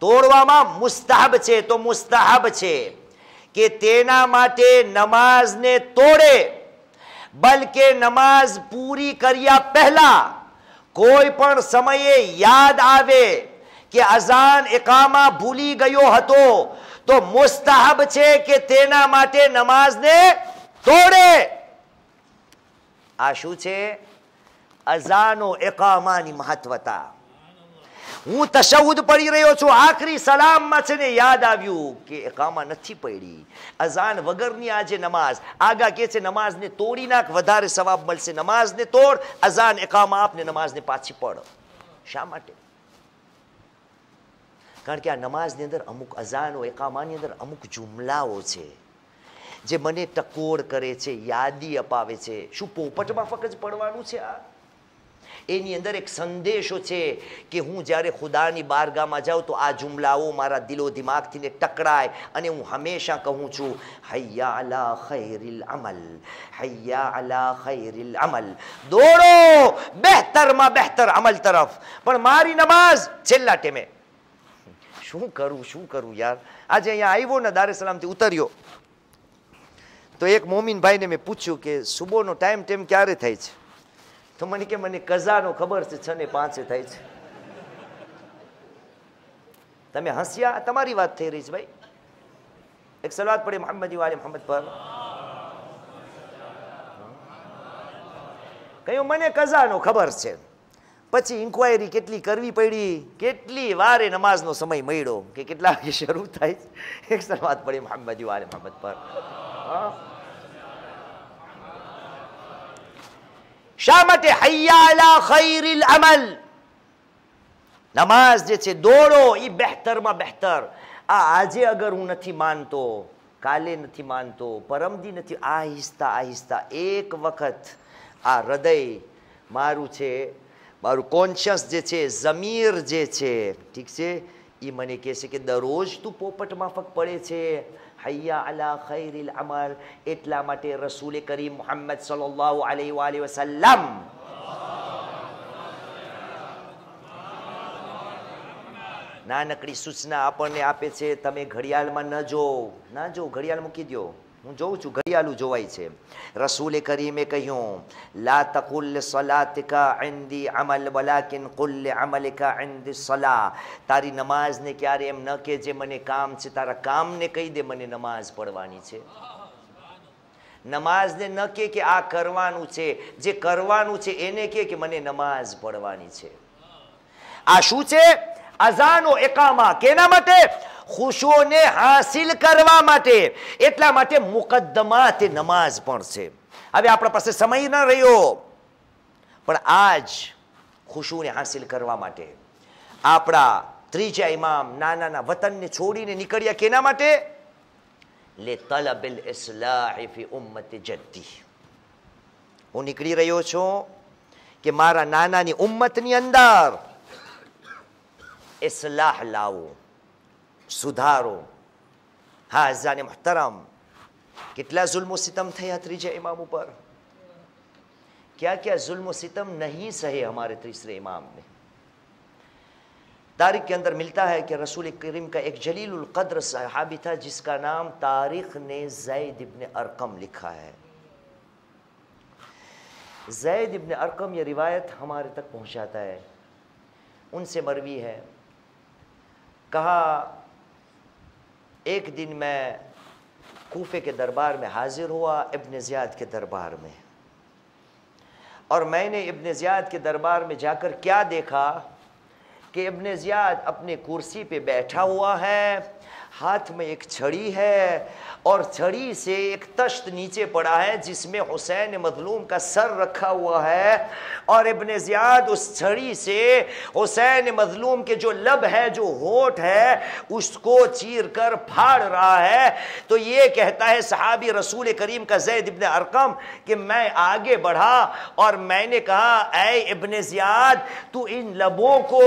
तोड़वामां मुस्तहब छे, तो मुस्तहब छे के तेना माटे नमाज ने तोड़े, बल्कि नमाज पूरी कर्या पहला कोई पण समये याद आवे कि अजान इकामा भूली गयो हतो तो मुस्तहब छे के तेना माटे नमाज ने तोड़े। आ शू छे? अजानो इकामानी महत्वता। हूँ तशहुद पढ़ी रह्यो छुं, आखरी सलाम में छे ने याद आव्युं के इकामा नथी पड़ी, अजान वगरनी आजे नमाज, आगा के छे नमाज ने तोड़ी नाख वधारे सवाब मळशे, नमाज ने तोड़, अजान इकामा आपने नमाज ने पाછી पढ़। शा माटे? कारण के आ नमाजनी अंदर अमुक अजानो एकामानी अंदर अमुक जुमलाओ छे जे मने टकोर करे छे, यादी अपावे छे। शुं पोपटमां फकत पढ़वानुं छे? आ एनी अंदर एक संदेशो छे कि हूँ ज्यारे खुदानी बारगाहमां जाऊं तो आ जुमलाओ मारा दिलो दिमागथी ने टकराय अने हूँ हमेशा कहूं छूं हय्या अला खैरिल अमल, हय्या अला खैरिल अमल, दौड़ो बेहतरमां बेहतर अमल तरफ। पण मारी नमाज छेल्ला टेमे શું કરું યાર। આજે અહીંયા આવ્યો ને દારે સલામથી ઉતર્યો તો એક મોમીન ભાઈને મેં પૂછ્યું કે સુબહનો ટાઈમ ક્યારે થાય છે? તો મને કે મને કઝાનો ખબર છે 6:05 થાય છે। તમે હસ્યા, તમારી વાત થઈ રહી છે ભાઈ। એક સલાત પડી મોહમ્મદ વાલે મોહમ્મદ પર। કહ્યું મને કઝાનો ખબર છે, પછી ઇન્ક્વાયરી કેટલી કરવી પડી, કેટલી વારે નમાઝનો સમય મળ્યો કે કેટલા વાગે શરૂ થાય। એક સલાત પડી મોહમ્મદ વાલે મોહમ્મદ પર। શા માટે? હય્યા અલા ખૈરિલ અમલ, નમાઝ જે છે દોડો ઈ બહેતરમાં બહેતર। આ આજે અગર હું નથી માનતો, કાલે નથી માનતો, પરમદી નથી, આહિસ્તા આહિસ્તા એક વખત આ હૃદય મારું છે, मारू कॉन्शियस जे छे, जमीर जे छे, ठीक छे, ई मने कहे छे के दररोज तू पोपट माफक पड़े छे हय्या अला खैरिल अमल। एटला माटे रसूल करीम मुहम्मद सल्लल्लाहु अलैहि वसल्लम नानकड़ी सूचना आपने आपे छे, तमे घड़ियाळमां न जो घड़ियाळ मूकी दो, હું જોઉં છું ઘડિયાળું જોવાય છે। રસૂલે કરીમે કહ્યું લા તકુલ સલાતિકા ઇન્દી અમલ વલાકિન કુલ અમલિકા ઇન્દી સલા। તારી નમાઝને ક્યારે એમ ન કે જે મને કામ છે, તારા કામને કહી દે મને નમાઝ પढ़વાની છે। નમાઝને ન કે આ કરવાનું છે, જે કરવાનું છે એને કે મને નમાઝ પढ़વાની છે। આ શું છે? અઝાન ઓ ઇકામા કેના માટે? खुशो ने हासिल करवा माटे, एटला माटे मुकद्दमा ते नमाज पण छे। हवे आपणा पासे समय न रह्यो, पण आज खुशो ने हासिल करवा माटे आपणा त्रीजा इमाम नाना वतन ने छोड़ीने निकळ्या केना माटे? ले तलबिल इस्लाह फी उम्मती जद्दी। हूँ निकળી રહ્યો છું કે મારા નાનાની ઉમ્મતની અંદર इस्लाह लाओ, सुधारो। हाँ अज़ान मुहतरम, कितला जुल्म सितम थे त्रीजे इमाम पर, क्या क्या जुल्म सितम नहीं सहे हमारे तीसरे इमाम ने। तारीख के अंदर मिलता है कि रसूल करीम का एक जलीलुल क़द्र सहाबी था जिसका नाम तारीख ने ज़ैद इब्न अरकम लिखा है। ज़ैद इब्न अरकम ये रिवायत हमारे तक पहुंचाता है, उनसे मरवी है, कहा एक दिन मैं कूफे के दरबार में हाजिर हुआ, इब्न ज़ियाद के दरबार में, और मैंने इब्न ज़ियाद के दरबार में जाकर क्या देखा कि इब्न ज़ियाद अपने कुर्सी पे बैठा हुआ है, हाथ में एक छड़ी है और छड़ी से एक तश्त नीचे पड़ा है जिसमें हुसैन मज़लूम का सर रखा हुआ है, और इब्न ज़ियाद उस छड़ी से हुसैन मज़लूम के जो लब है, जो होठ है, उसको चीर कर फाड़ रहा है। तो ये कहता है सहाबी रसूल करीम का ज़ैद इब्न अरकम कि मैं आगे बढ़ा और मैंने कहा, ऐ इब्न ज़ियाद, तू इन लबों को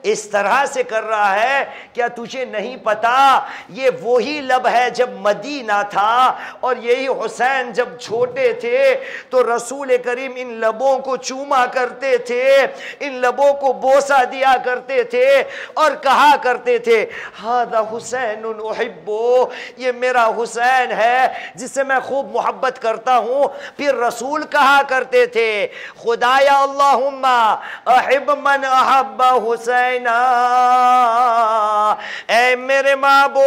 इस तरह से कर रहा है, क्या तुझे नहीं पता ये वही लब है जब मदीना था, और यही हुसैन जब छोटे थे तो रसूल करीम इन लबों को चूमा करते थे, इन लबों को बोसा दिया करते थे और कहा करते थे, हादा हुसैन उहिब्बो, ये मेरा हुसैन है जिससे मैं खूब मोहब्बत करता हूं। फिर रसूल कहा करते थे, खुदाया अल्लाहुम्मा अहिब मन अहब्बा हुसैना, ऐ मेरे महबूब,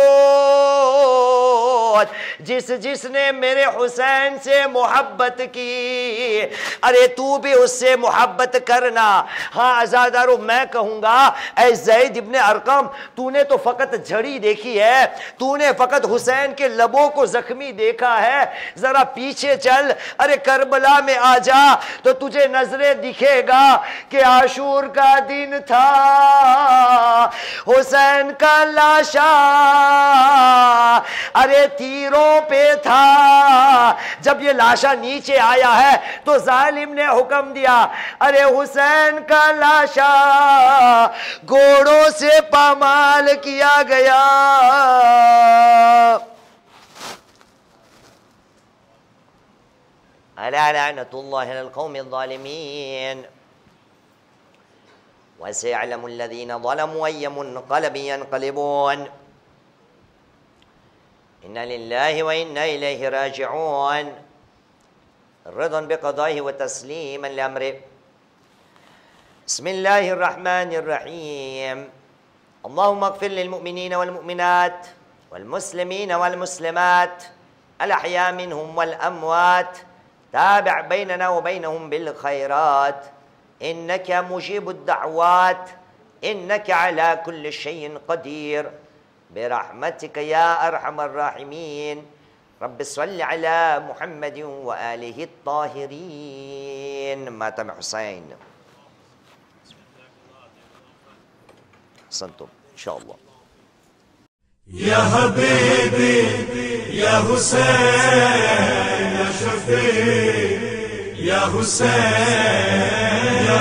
जिसने मेरे हुसैन से मोहब्बत की, अरे तू भी उससे मोहब्बत करना। हाँ अज़ादारो, मैं कहूंगा ऐ ज़ैद इब्न अरकम, तूने तो फकत झड़ी देखी है, तूने फकत हुसैन के लबों को जख्मी देखा है, जरा पीछे चल, अरे करबला में आ जा तो तुझे नजरें दिखेगा कि आशूर का दिन था, हुसैन का लाशा अरे तीरों पे था। जब ये लाशा नीचे आया है तो जालिम ने हुक्म दिया, अरे हुसैन का लाशा घोड़ों से पामाल किया गया। अला लानतुल्लाहि अलल कौमिज़ ज़ालिमीन व सयअलमुल लज़ीना ज़लमू अय्य मुनक़लबिन यनक़लिबून। इन्ना लिल्लाहि व इन्ना इलैहि राजिऊन। रिदन बिक़ज़ाइहि व तस्लीमन लिअम्रिहि। बिस्मिल्लाहिर रहमानिर रहीम। अल्लाहुम्मा इग़फिर लिल मुमिनीन वल मुमिनात वल मुस्लिमीन वल मुस्लिमात अल अहया मिनहुम वल अमवात, ताबिअ बैनना व बैनहुम बिल खैरात, इन्नका मुजीबुद दअवात, इन्नका अला कुल्लि शैइन क़दीर, बिरहमतिक या अरहमर राहिमीन। रब्बि सल्लि अला मुहम्मदिन व आलिहि त्ताहिरीन। मातम हुसैन। संतो इंशाअल्लाह। या हबीबी या हुसैन या शफी या हुसैन या